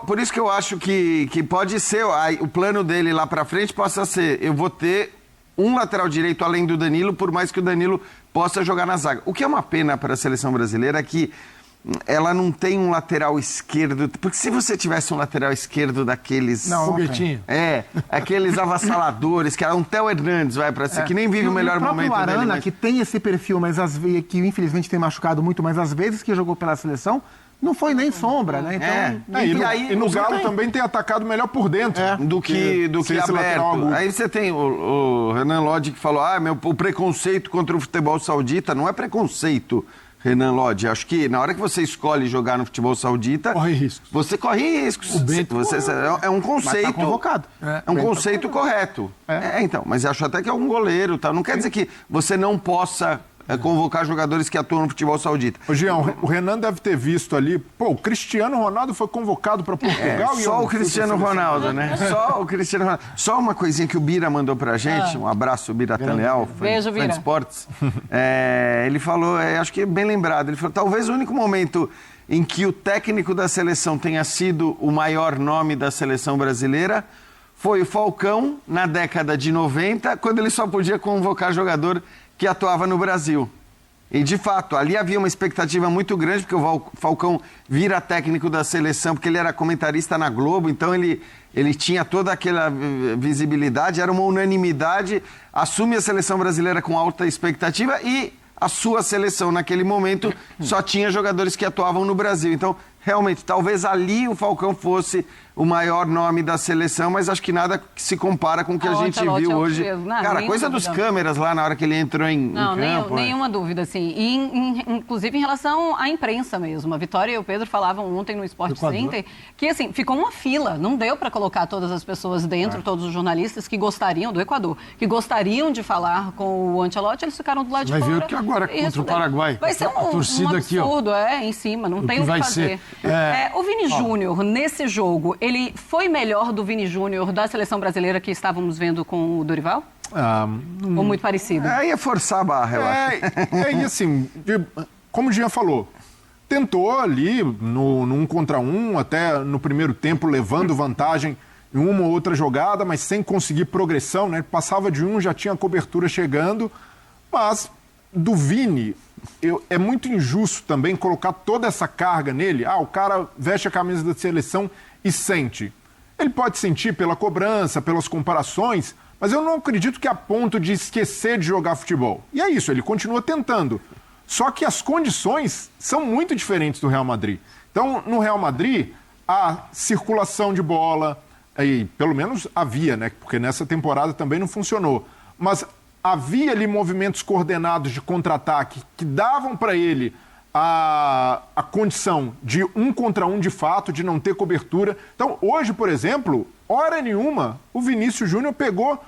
Por isso que eu acho que pode ser, o plano dele lá para frente possa ser, eu vou ter um lateral direito além do Danilo, por mais que o Danilo possa jogar na zaga. O que é uma pena para a seleção brasileira é que ela não tem um lateral esquerdo, porque se você tivesse um lateral esquerdo daqueles... Foguetinho. Aqueles avassaladores, que era um Theo Hernandes, que nem vive o melhor momento dele. O próprio Arana, mas... que tem esse perfil, mas que infelizmente tem machucado muito, mas às vezes que jogou pela seleção, não foi nem sombra, né? Então, e no Galo também tem atacado melhor por dentro do que aberto. Aí você tem o Renan Lodge que falou, o preconceito contra o futebol saudita não é preconceito, Renan Lodge. Acho que na hora que você escolhe jogar no futebol saudita, corre riscos. Você corre riscos. O Bento é um conceito. Mas tá convocado. É um conceito correto. Então, mas acho até que é um goleiro, tá? Não quer dizer que você não possa convocar jogadores que atuam no futebol saudita. Ô, Jean, o Renan deve ter visto ali, o Cristiano Ronaldo foi convocado para Portugal. Só o Cristiano Ronaldo, né? Só o Cristiano Ronaldo. Só uma coisinha que o Bira mandou pra gente, um abraço, Bira Tanleal, Beijo, fã de Bira. esportes. Ele falou, acho que é bem lembrado, ele falou, talvez o único momento em que o técnico da seleção tenha sido o maior nome da seleção brasileira foi o Falcão, na década de 90, quando ele só podia convocar jogador que atuava no Brasil. E, de fato, ali havia uma expectativa muito grande, porque o Falcão vira técnico da seleção, porque ele era comentarista na Globo, então ele tinha toda aquela visibilidade, era uma unanimidade, assume a seleção brasileira com alta expectativa e a sua seleção, naquele momento, só tinha jogadores que atuavam no Brasil. Então, realmente, talvez ali o Falcão fosse o maior nome da seleção, mas acho que nada se compara com o que a gente viu hoje. Cara, coisa dos câmeras lá na hora que ele entrou em campo. Nenhuma dúvida, assim. E, inclusive, em relação à imprensa mesmo. A Vitória e o Pedro falavam ontem no Sport Center que, assim, ficou uma fila. Não deu para colocar todas as pessoas dentro, todos os jornalistas que gostariam, do Equador, que gostariam de falar com o Ancelotti, eles ficaram do lado de fora. Vai ver o que agora contra o Paraguai. Vai ser um absurdo, em cima. Não tem o que fazer. O Vini Júnior, nesse jogo, ele foi melhor do Vini Júnior da seleção brasileira que estávamos vendo com o Dorival? Ou muito parecido? Ia forçar a barra, eu acho. E assim, como o Jean falou, tentou ali no 1 contra 1, até no primeiro tempo, levando vantagem em uma ou outra jogada, mas sem conseguir progressão, né? Passava de um, já tinha a cobertura chegando, mas do Vini, é muito injusto também colocar toda essa carga nele. O cara veste a camisa da seleção e sente. Ele pode sentir pela cobrança, pelas comparações, mas eu não acredito que a ponto de esquecer de jogar futebol. E é isso, ele continua tentando. Só que as condições são muito diferentes do Real Madrid. Então, no Real Madrid, a circulação de bola, aí, pelo menos havia, né? Porque nessa temporada também não funcionou. Mas havia ali movimentos coordenados de contra-ataque que davam para ele a condição de 1 contra 1 de fato, de não ter cobertura. Então, hoje, por exemplo, hora nenhuma, o Vinícius Júnior pegou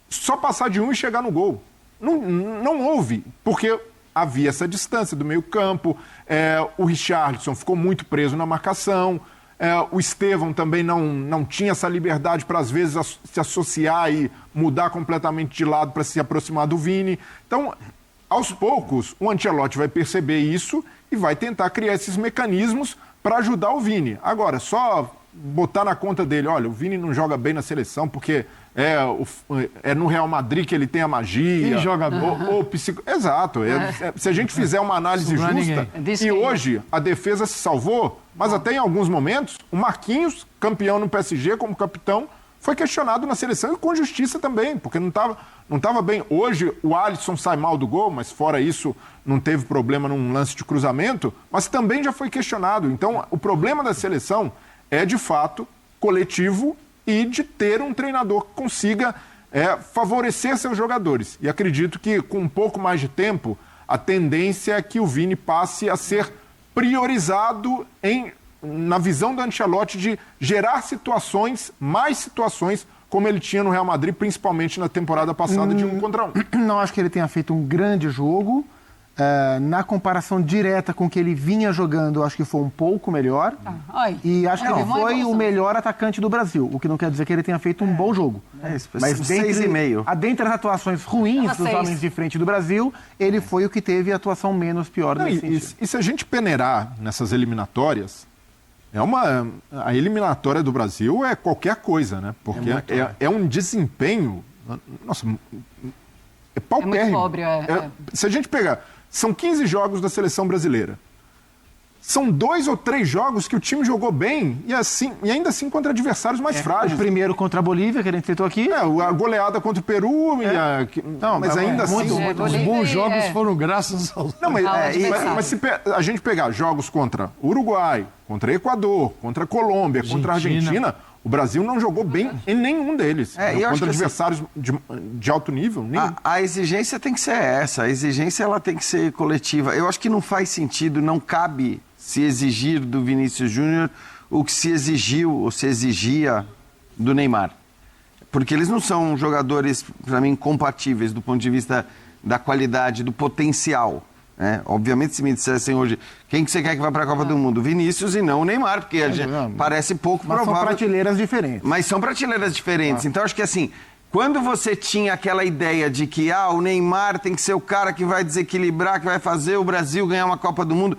só passar de 1 e chegar no gol. Não houve, porque havia essa distância do meio campo, o Richarlison ficou muito preso na marcação, o Estevão também não tinha essa liberdade para, às vezes, se associar e mudar completamente de lado para se aproximar do Vini. Então, aos poucos, o Ancelotti vai perceber isso e vai tentar criar esses mecanismos para ajudar o Vini. Agora, só botar na conta dele, olha, o Vini não joga bem na seleção porque é no Real Madrid que ele tem a magia. Quem joga bem? Exato. Se a gente fizer uma análise justa, e hoje a defesa se salvou, mas até em alguns momentos, o Marquinhos, campeão no PSG como capitão, foi questionado na seleção e com justiça também, porque não estava bem. Hoje o Alisson sai mal do gol, mas fora isso não teve problema num lance de cruzamento, mas também já foi questionado. Então o problema da seleção é de fato coletivo e de ter um treinador que consiga favorecer seus jogadores. E acredito que com um pouco mais de tempo, a tendência é que o Vini passe a ser priorizado na visão do Ancelotti de gerar mais situações como ele tinha no Real Madrid, principalmente na temporada passada de 1 contra 1. Não acho que ele tenha feito um grande jogo. Na comparação direta com o que ele vinha jogando, eu acho que foi um pouco melhor. E acho que ele foi o melhor atacante do Brasil, o que não quer dizer que ele tenha feito um bom jogo. Mas 6,5. Dentre as atuações ruins dos homens de frente do Brasil, ele foi o que teve a atuação menos pior nesse sentido. E se a gente peneirar nessas eliminatórias, a eliminatória do Brasil é qualquer coisa, né? Porque é um desempenho, nossa, é paupérrimo. É muito sóbrio, Se a gente pegar, são 15 jogos da seleção brasileira. São 2 ou 3 jogos que o time jogou bem e ainda assim contra adversários mais frágeis. O primeiro contra a Bolívia, que a gente citou aqui. A goleada contra o Peru. Mas ainda assim... Os bons jogos foram graças aos... Mas se a gente pegar jogos contra Uruguai, contra Equador, contra Colômbia, contra a Argentina, o Brasil não jogou bem em nenhum deles. Contra adversários de alto nível. A exigência tem que ser essa. A exigência ela tem que ser coletiva. Eu acho que não faz sentido, não cabe se exigir do Vinícius Júnior o que se exigiu ou se exigia do Neymar. Porque eles não são jogadores, para mim, compatíveis do ponto de vista da qualidade, do potencial. Obviamente, se me dissessem hoje, quem que você quer que vá para a Copa do Mundo? Vinícius e não o Neymar, porque parece pouco provável. Mas são prateleiras diferentes. Mas são prateleiras diferentes. Então, acho que assim, quando você tinha aquela ideia de que o Neymar tem que ser o cara que vai desequilibrar, que vai fazer o Brasil ganhar uma Copa do Mundo...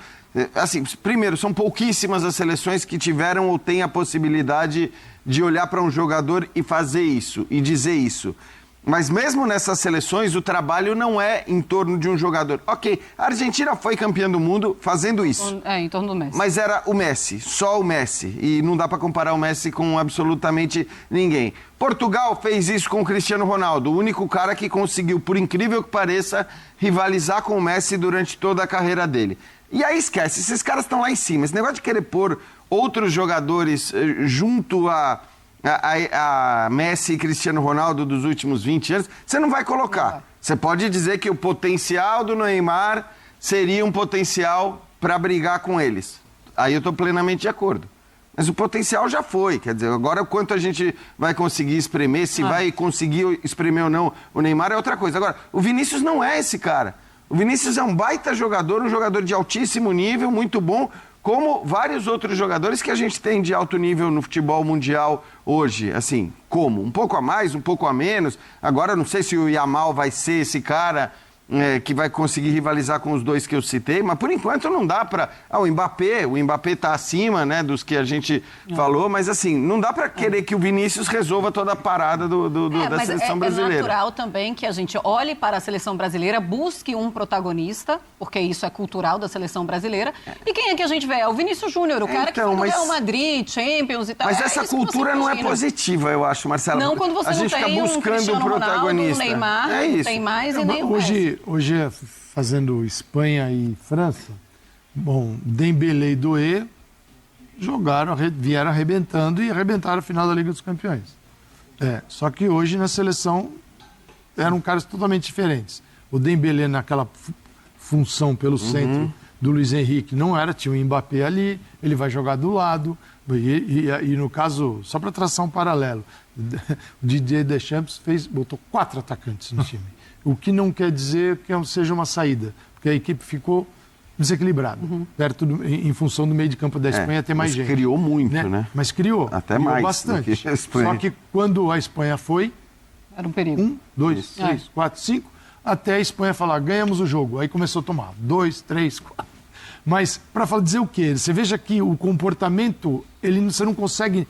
Assim, primeiro, são pouquíssimas as seleções que tiveram ou têm a possibilidade de olhar para um jogador e fazer isso, e dizer isso. Mas mesmo nessas seleções, o trabalho não é em torno de um jogador. Ok, a Argentina foi campeã do mundo fazendo isso. Em torno do Messi. Mas era o Messi, só o Messi. E não dá para comparar o Messi com absolutamente ninguém. Portugal fez isso com o Cristiano Ronaldo, o único cara que conseguiu, por incrível que pareça, rivalizar com o Messi durante toda a carreira dele. E aí esquece, esses caras estão lá em cima. Esse negócio de querer pôr outros jogadores junto a Messi e Cristiano Ronaldo dos últimos 20 anos, você não vai colocar. Você pode dizer que o potencial do Neymar seria um potencial para brigar com eles. Aí eu estou plenamente de acordo. Mas o potencial já foi. Quer dizer, agora o quanto a gente vai conseguir espremer, se vai conseguir espremer ou não, o Neymar é outra coisa. Agora, o Vinícius não é esse cara. O Vinícius é um baita jogador, um jogador de altíssimo nível, muito bom, como vários outros jogadores que a gente tem de alto nível no futebol mundial hoje. Assim, como? Um pouco a mais, um pouco a menos. Agora, não sei se o Yamal vai ser esse cara que vai conseguir rivalizar com os dois que eu citei, mas por enquanto não dá para... o Mbappé está acima, né, dos que a gente falou, mas assim, não dá para querer que o Vinícius resolva toda a parada da seleção brasileira. É natural também que a gente olhe para a seleção brasileira, busque um protagonista, porque isso é cultural da seleção brasileira, e quem é que a gente vê? É o Vinícius Júnior, o cara que foi do Real Madrid, Champions e tal. Mas essa cultura não é positiva, eu acho, Marcela. Não quando você não tem um Cristiano Ronaldo, um Neymar, não tem mais e nem o Messi. Hoje, fazendo Espanha e França, bom, Dembélé e Doué vieram arrebentando e arrebentaram a final da Liga dos Campeões. Só que hoje na seleção eram caras totalmente diferentes. O Dembélé naquela função pelo centro do Luiz Henrique não era, tinha o Mbappé ali, ele vai jogar do lado. E no caso, só para traçar um paralelo, o Didier Deschamps botou 4 atacantes no time. O que não quer dizer que seja uma saída, porque a equipe ficou desequilibrada, em função do meio de campo da Espanha ter mais gente. Criou muito, né? Mas criou. Até mais bastante. Do que a Espanha. Só que quando a Espanha foi... Era um perigo. 1, 2, 3, 4, 5, até a Espanha falar, ganhamos o jogo. Aí começou a tomar 2, 3, 4. Mas, para dizer o quê? Você veja que o comportamento, você não consegue...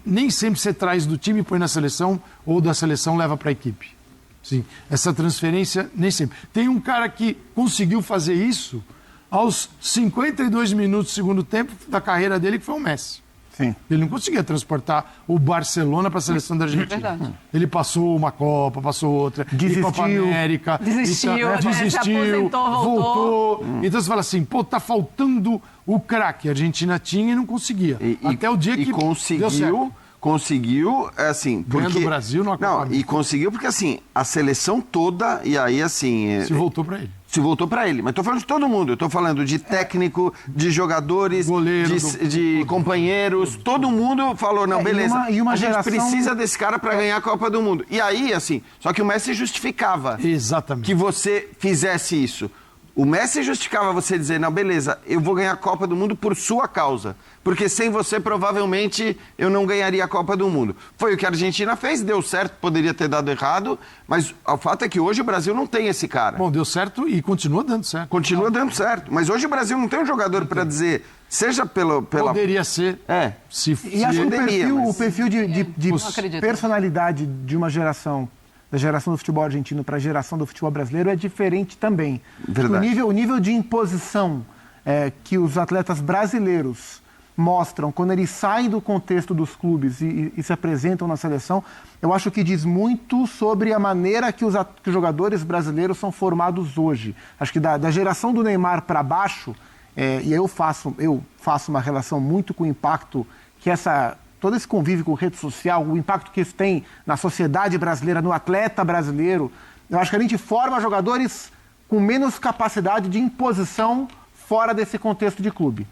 nem sempre você traz do time e põe na seleção, ou da seleção leva para a equipe. Sim, essa transferência nem sempre. Tem um cara que conseguiu fazer isso aos 52 minutos do segundo tempo da carreira dele, que foi o Messi. Sim. Ele não conseguia transportar o Barcelona para a seleção da Argentina. Verdade. Ele passou uma Copa, passou outra, Copa América. Desistiu, se aposentou, voltou. Então você fala assim, tá faltando o craque. A Argentina tinha e não conseguia. Até o dia que deu certo. Conseguiu, assim... Ganhando do Brasil no Copa. E conseguiu porque, assim, a seleção toda, e aí, assim... Se voltou para ele. Se voltou para ele. Mas estou falando de todo mundo. Eu estou falando de técnico, de jogadores, goleiro, de companheiros. Todo mundo falou, não, beleza. A gente precisa desse cara para ganhar a Copa do Mundo. E aí, assim, só que o Messi justificava Exatamente. que você fizesse isso. O Messi justificava você dizer, não, beleza, eu vou ganhar a Copa do Mundo por sua causa. Porque sem você, provavelmente, eu não ganharia a Copa do Mundo. Foi o que a Argentina fez, deu certo, poderia ter dado errado, mas o fato é que hoje o Brasil não tem esse cara. Bom, deu certo e continua dando certo. Continua dando certo. Mas hoje o Brasil não tem um jogador para dizer, seja pela... Poderia ser. E acho que o perfil de personalidade de uma geração, da geração do futebol argentino para a geração do futebol brasileiro é diferente também. Verdade. O nível de imposição que os atletas brasileiros mostram quando eles saem do contexto dos clubes e se apresentam na seleção, eu acho que diz muito sobre a maneira que os jogadores brasileiros são formados hoje. Acho que da geração do Neymar para baixo, e eu faço uma relação muito com o impacto que todo esse convívio com rede social, o impacto que isso tem na sociedade brasileira, no atleta brasileiro. Eu acho que a gente forma jogadores com menos capacidade de imposição fora desse contexto de clube.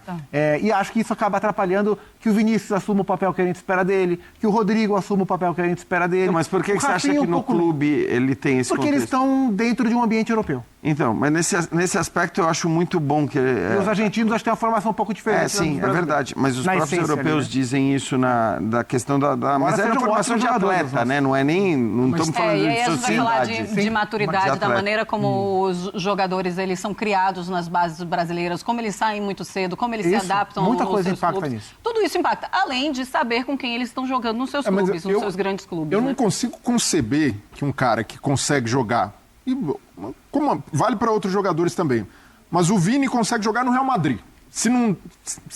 E acho que isso acaba atrapalhando que o Vinícius assuma o papel que a gente espera dele, que o Rodrigo assuma o papel que a gente espera dele. Mas por que você acha que no clube ele tem esse Porque contexto? eles estão dentro de um ambiente europeu. Então, mas nesse aspecto eu acho muito bom que... E os argentinos acho que têm uma formação um pouco diferente. Sim, é verdade. Mas os próprios europeus dizem isso da questão da mas é na formação de atleta, né? Não é nem... Não estamos falando e aí de a gente vai sociedade. falar de maturidade, da maneira como os jogadores eles são criados nas bases brasileiras, como eles saem muito cedo, como eles se adaptam muita aos coisa seus impacta clubes. nisso. Tudo isso impacta, além de saber com quem eles estão jogando nos seus clubes, nos seus grandes clubes. Eu não consigo conceber que um cara que consegue jogar, como vale para outros jogadores também, mas o Vini consegue jogar no Real Madrid. Se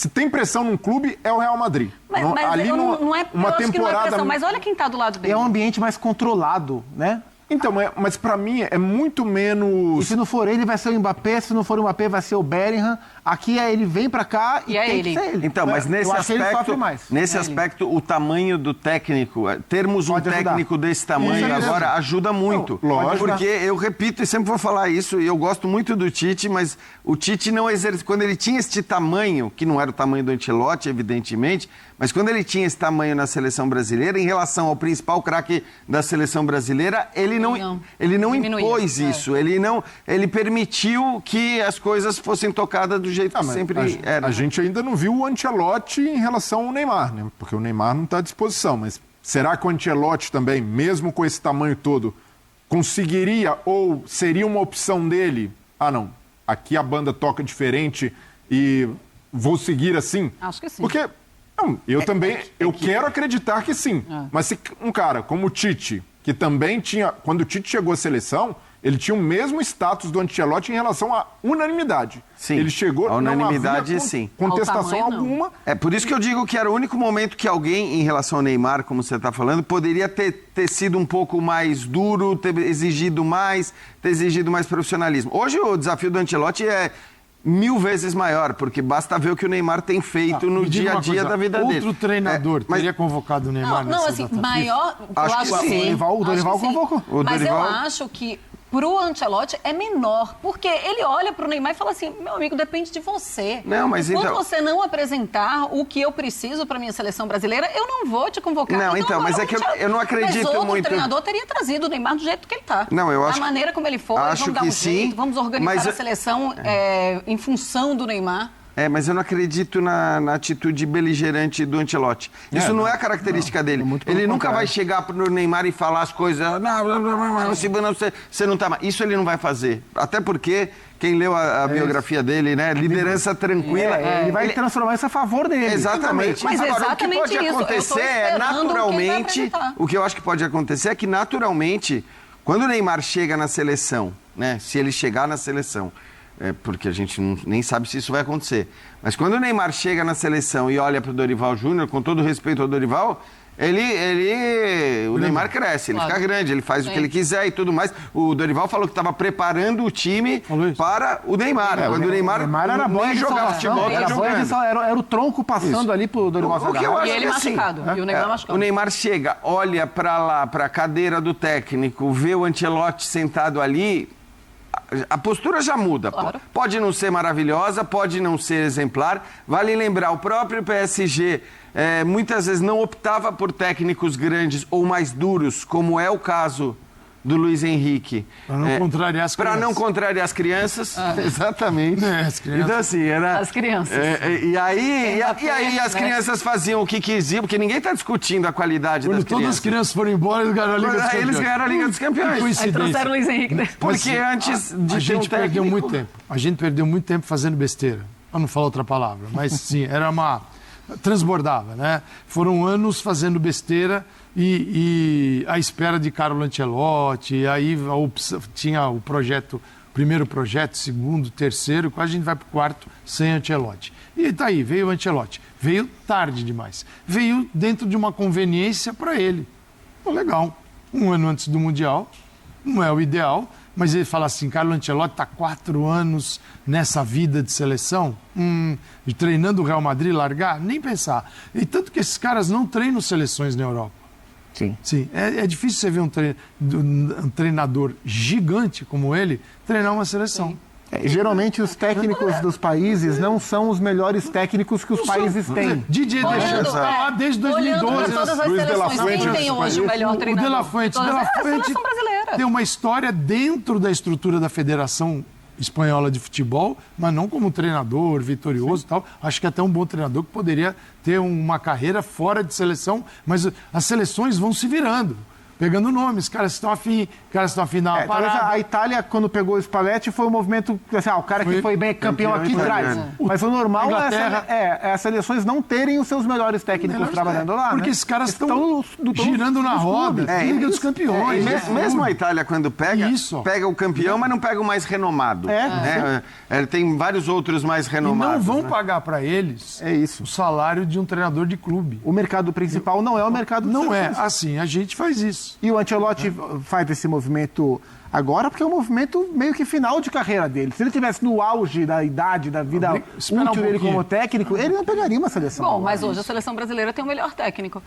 tem pressão num clube, é o Real Madrid. Mas ali não é, uma eu acho que não é temporada. pressão, mas olha quem está do lado dele. É um ambiente mais controlado, né? Então, mas pra mim é muito menos... E se não for ele, vai ser o Mbappé. Se não for o Mbappé, vai ser o Bellingham. Aqui ele vem pra cá e tem que ser ele. Então, mas nesse aspecto, o tamanho do técnico, termos um técnico desse tamanho agora ajuda muito. Não, lógico. Porque eu repito e sempre vou falar isso, e eu gosto muito do Tite, mas o Tite não exerce... Quando ele tinha este tamanho, que não era o tamanho do Ancelotti, evidentemente, mas quando ele tinha esse tamanho na seleção brasileira, em relação ao principal craque da seleção brasileira, ele não impôs isso. Ele permitiu que as coisas fossem tocadas do jeito que sempre era. A gente ainda não viu o Ancelotti em relação ao Neymar, né? Porque o Neymar não está à disposição. Mas será que o Ancelotti também, mesmo com esse tamanho todo, conseguiria ou seria uma opção dele? Ah, não, aqui a banda toca diferente e vou seguir assim? Acho que sim. Porque não, eu também, eu quero acreditar que sim. Mas se um cara como o Tite, que também tinha, quando o Tite chegou à seleção, ele tinha o mesmo status do Ancelotti em relação à unanimidade. Sim, Ele chegou, a unanimidade, não havia sim. contestação Ao tamanho, não. alguma. É por isso que eu digo que era o único momento que alguém, em relação ao Neymar, como você está falando, poderia ter sido um pouco mais duro, ter exigido mais profissionalismo. Hoje o desafio do Ancelotti é 1000 vezes maior, porque basta ver o que o Neymar tem feito no Me diga dia a uma dia coisa, da vida dele. Outro treinador mas teria convocado o Neymar Não, nessa assim, data maior. Acho eu que acho sim. O Dorival Acho que sim. convocou. O Mas Dorival- eu acho que pro Ancelotti é menor, porque ele olha pro Neymar e fala assim, meu amigo, depende de você. Não, mas Enquanto então- você não apresentar o que eu preciso pra minha seleção brasileira, eu não vou te convocar. Não, então, agora mas é que eu não acredito mas outro muito- treinador teria trazido o Neymar do jeito que ele tá. Não, eu acho- Da maneira como ele foi, acho vamos dar que um sim, jeito, vamos organizar mas a eu- seleção em função do Neymar. Mas eu não acredito na atitude beligerante do Ancelotti. Isso não é a característica dele. Ele nunca vai chegar pro Neymar e falar as coisas. Você não tá mais. Isso ele não vai fazer. Até porque, quem leu a biografia dele, né? Liderança tranquila. Ele vai transformar isso a favor dele. Exatamente. Mas Agora, exatamente o que pode isso. Eu tô acontecer é esperando quem vai naturalmente. apresentar. O que eu acho que pode acontecer é que naturalmente, quando o Neymar chega na seleção, né? Se ele chegar na seleção, porque a gente nem sabe se isso vai acontecer. Mas quando o Neymar chega na seleção e olha para o Dorival Júnior, com todo respeito ao Dorival, o Neymar cresce, ele Claro. fica grande, ele faz o Sim. que ele quiser e tudo mais. O Dorival falou que estava preparando o time Falou isso. para o Neymar. Quando o Neymar, era boa nem de jogava salvação, futebol, era tá boa de jogando. sal- era o tronco passando ali pro Dorival O que eu agarrar. acho E ele que assim, machucado, e o Neymar machucado. O Neymar chega, olha para lá, para a cadeira do técnico, vê o Ancelotti sentado ali, a postura já muda. Claro. Pode não ser maravilhosa, pode não ser exemplar. Vale lembrar, o próprio PSG muitas vezes não optava por técnicos grandes ou mais duros, como é o caso do Luiz Henrique. Para não contrariar as Para crianças. não contrariar as crianças. Exatamente. As crianças. Então, assim, era... As crianças. E aí as né? crianças faziam o que quisiam, porque ninguém está discutindo a qualidade Quando das todas as crianças. crianças foram embora, eles ganharam a Liga dos Aí Campeões. eles ganharam a Liga dos Campeões. Que Aí coincidência. trouxeram o Luiz Henrique. Porque antes de a ter um gente perdeu técnico- muito tempo. A gente perdeu muito tempo fazendo besteira. Para não falar outra palavra. Mas sim, era uma... Transbordava, né? Foram anos fazendo besteira e à espera de Carlo Ancelotti. E aí tinha o projeto, primeiro projeto, segundo, terceiro, quase a gente vai para o quarto sem Ancelotti. E tá aí, veio o Ancelotti. Veio tarde demais. Veio dentro de uma conveniência para ele. Pô, legal. Um ano antes do Mundial, não é o ideal, mas ele fala assim, Carlo Ancelotti está 4 anos nessa vida de seleção, treinando o Real Madrid, largar? Nem pensar. E tanto que esses caras não treinam seleções na Europa. Sim. Sim, é difícil você ver um treinador gigante como ele treinar uma seleção. Geralmente os técnicos dos países não são os melhores técnicos que os países têm. Didier Deschamps está lá desde Olhando 2012. para todas as Luiz de la seleções, quem Fuente, tem hoje o melhor O treinador? De La Fuente, Todas De La as- a Fuente seleção brasileira. tem uma história dentro da estrutura da Federação Espanhola de Futebol, mas não como treinador vitorioso e tal. Acho que até um bom treinador que poderia ter uma carreira fora de seleção, mas as seleções vão se virando. Pegando nomes, os caras estão afim dar uma Talvez parada. a Itália, quando pegou o Spalletti, foi um movimento, assim, o cara que foi bem campeão aqui traz. italiano. Mas o normal Inglaterra- é as seleções não terem os seus melhores técnicos trabalhando lá, Porque né? esses caras estão no- girando na nos roda. clubes. Liga dos E Campeões. mesmo a Itália, quando pega, Isso. pega o campeão, mas não pega o mais renomado. Tem vários outros mais E renomados. não vão né? pagar para eles É isso. o salário de um treinador de clube. O mercado principal não é o mercado dos Não é seleções. assim, a gente faz isso. E o Ancelotti faz esse movimento agora porque é um movimento meio que final de carreira dele. Se ele tivesse no auge da idade, da vida Espera um útil dele pouquinho. como técnico, ele não pegaria uma seleção. Bom, agora. mas hoje a seleção brasileira tem o melhor técnico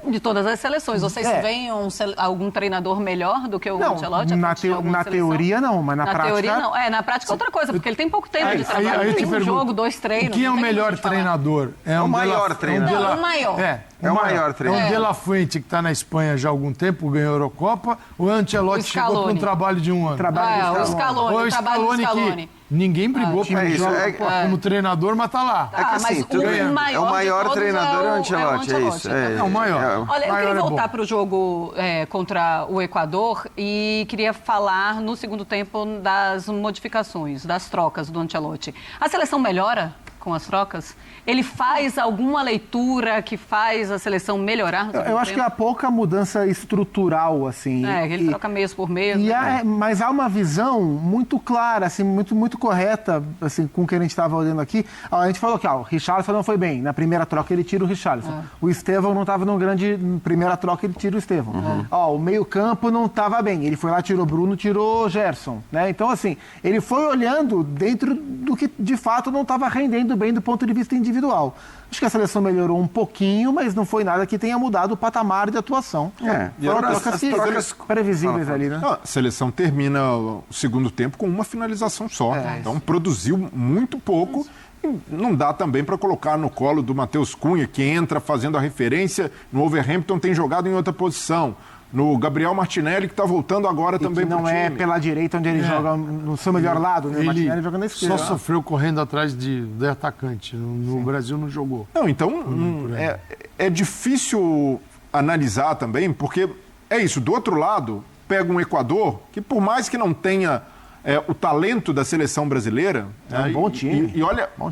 de todas as seleções. Vocês veem algum treinador melhor do que o Não, Ancelotti? na, atuante em alguma na seleção? teoria não, mas na prática... teoria não. Na prática é outra coisa, porque ele tem pouco tempo de trabalho. Aí eu tem te um pergunto, jogo, 2 treinos. o que é o não tem melhor como falar. treinador? o maior treinador. Não, o maior. É o maior treinador. É o De La Fuente, que está na Espanha já há algum tempo, ganhou a Eurocopa, ou o Ancelotti O chegou para um Scaloni. trabalho de um ano? Trabalho O do Scaloni. Scaloni, Ou o trabalho do Scaloni Scaloni. ninguém brigou é isso, como treinador, mas tá lá. É que assim, tudo bem. É o maior treinador é o Ancelotti, é isso. É o maior. Olha, eu Maior queria é voltar bom. para o jogo contra o Equador e queria falar no segundo tempo das modificações, das trocas do Ancelotti. A seleção melhora com as trocas? Ele faz alguma leitura que faz a seleção melhorar no segundo Eu acho que tempo? há pouca mudança estrutural, assim. Ele troca mês por mês. Mas há uma visão muito clara, assim, muito correta, assim, com o que a gente estava olhando aqui. A gente falou que o Richarlison não foi bem. Na primeira troca ele tira o Richarlison. O Estevão não estava num grande... Na primeira troca ele tira o Estevão. O meio-campo não estava bem. Ele foi lá, tirou Bruno, tirou Gerson. Né? Então, assim, ele foi olhando dentro do que de fato não estava rendendo bem do ponto de vista individual. Acho que a seleção melhorou um pouquinho, mas não foi nada que tenha mudado o patamar de atuação. Foram trocas previsíveis ali, né? A seleção termina o segundo tempo com uma finalização só. Então produziu muito pouco. E não dá também para colocar no colo do Matheus Cunha, que entra fazendo a referência. No Wolverhampton tem jogado em outra posição. No Gabriel Martinelli, que está voltando agora também para o time. Não é pela direita onde ele joga no seu melhor lado, né? O Martinelli joga na esquerda. Só sofreu correndo atrás de atacante. No Brasil não jogou. Não, então é difícil analisar também, porque é isso. Do outro lado, pega um Equador que, por mais que não tenha o talento da seleção brasileira... É um bom time.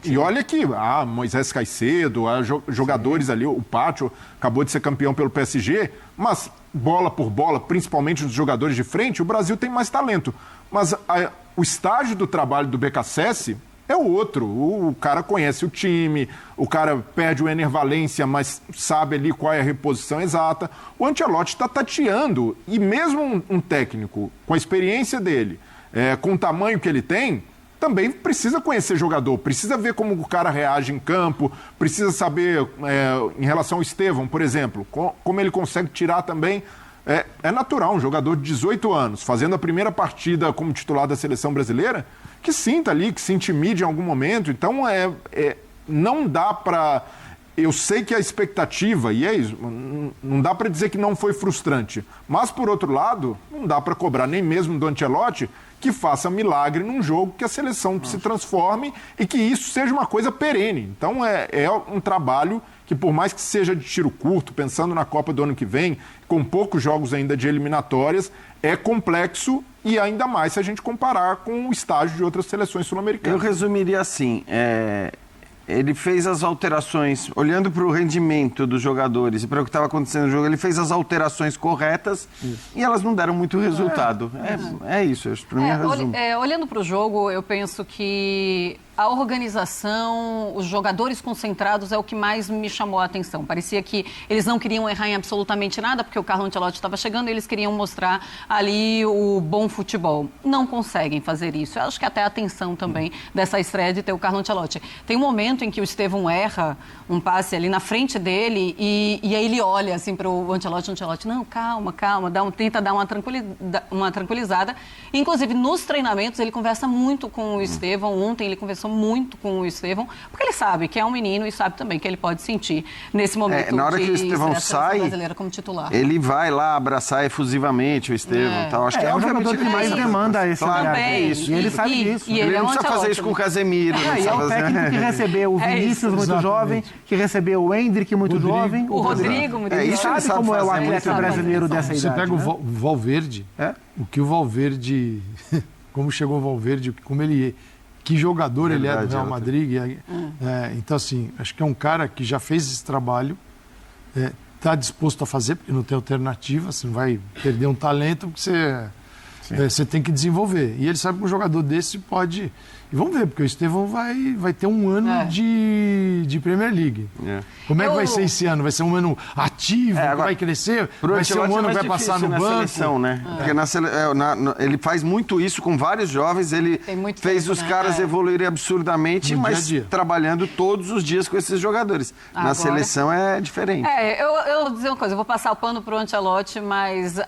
E olha que Moisés Caicedo, há jogadores ali, o Pátio acabou de ser campeão pelo PSG, mas bola por bola, principalmente dos jogadores de frente, o Brasil tem mais talento. Mas o estágio do trabalho do BKSS é o outro. O cara conhece o time, o cara perde o Ener Valencia, mas sabe ali qual é a reposição exata. O Ancelotti está tateando, e mesmo um técnico com a experiência dele, com o tamanho que ele tem, também precisa conhecer jogador, precisa ver como o cara reage em campo, precisa saber, em relação ao Estevão, por exemplo, como ele consegue tirar também. É natural um jogador de 18 anos, fazendo a primeira partida como titular da seleção brasileira, que sinta ali, que se intimide em algum momento. Então, não dá para... Eu sei que a expectativa, e é isso, não dá para dizer que não foi frustrante, mas, por outro lado, não dá para cobrar nem mesmo do Ancelotti que faça milagre num jogo, que a seleção se transforme e que isso seja uma coisa perene. Então, é um trabalho que, por mais que seja de tiro curto, pensando na Copa do ano que vem, com poucos jogos ainda de eliminatórias, é complexo, e ainda mais se a gente comparar com o estágio de outras seleções sul-americanas. Eu resumiria assim, ele fez as alterações, olhando para o rendimento dos jogadores e para o que estava acontecendo no jogo, ele fez as alterações corretas e elas não deram muito resultado. É isso, para mim é resumo. Olhando para o jogo, eu penso que a organização, os jogadores concentrados é o que mais me chamou a atenção. Parecia que eles não queriam errar em absolutamente nada, porque o Carlo Ancelotti estava chegando e eles queriam mostrar ali o bom futebol. Não conseguem fazer isso. Eu acho que até a atenção também dessa estreia de ter o Carlo Ancelotti. Tem um momento em que o Estevão erra um passe ali na frente dele e aí ele olha assim para o Ancelotti, não, calma, tenta dar uma tranquilizada. Inclusive, nos treinamentos, ele conversa muito com o Estevão. Ontem ele conversou muito com o Estevão, porque ele sabe que é um menino e sabe também que ele pode sentir nesse momento na hora que o Estevão sai, brasileira como titular. Ele vai lá abraçar efusivamente o Estevão. Tal. Acho que é o obviamente jogador que mais demanda esse olhar. Isso. E ele sabe disso. E ele não é um precisa fazer isso com o Casemiro. E é o técnico que recebeu o Vinícius muito jovem, que recebeu o Hendrick muito jovem. O Rodrigo muito jovem. Isso ele sabe como é o atleta brasileiro dessa idade. Você pega o Valverde, o que o Valverde, como chegou o Valverde, como ele... Que jogador ele é do Real Madrid. Então, assim, acho que é um cara que já fez esse trabalho, está disposto a fazer, porque não tem alternativa, você não vai perder um talento, porque você tem que desenvolver. E ele sabe que um jogador desse pode... E vamos ver, porque o Estevão vai ter um ano de Premier League. Como é que vai ser esse ano? Vai ser um ano ativo, que vai crescer? Vai ser um ano que vai passar no banco? Seleção, né? Porque ele faz muito isso com vários jovens, ele fez os caras evoluírem absurdamente, mas trabalhando todos os dias com esses jogadores. Na seleção é diferente. Eu vou dizer uma coisa, eu vou passar o pano pro Ancelotti, mas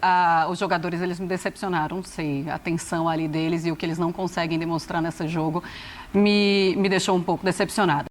os jogadores, eles me decepcionaram, não sei, a tensão ali deles e o que eles não conseguem demonstrar nesse jogo me deixou um pouco decepcionada.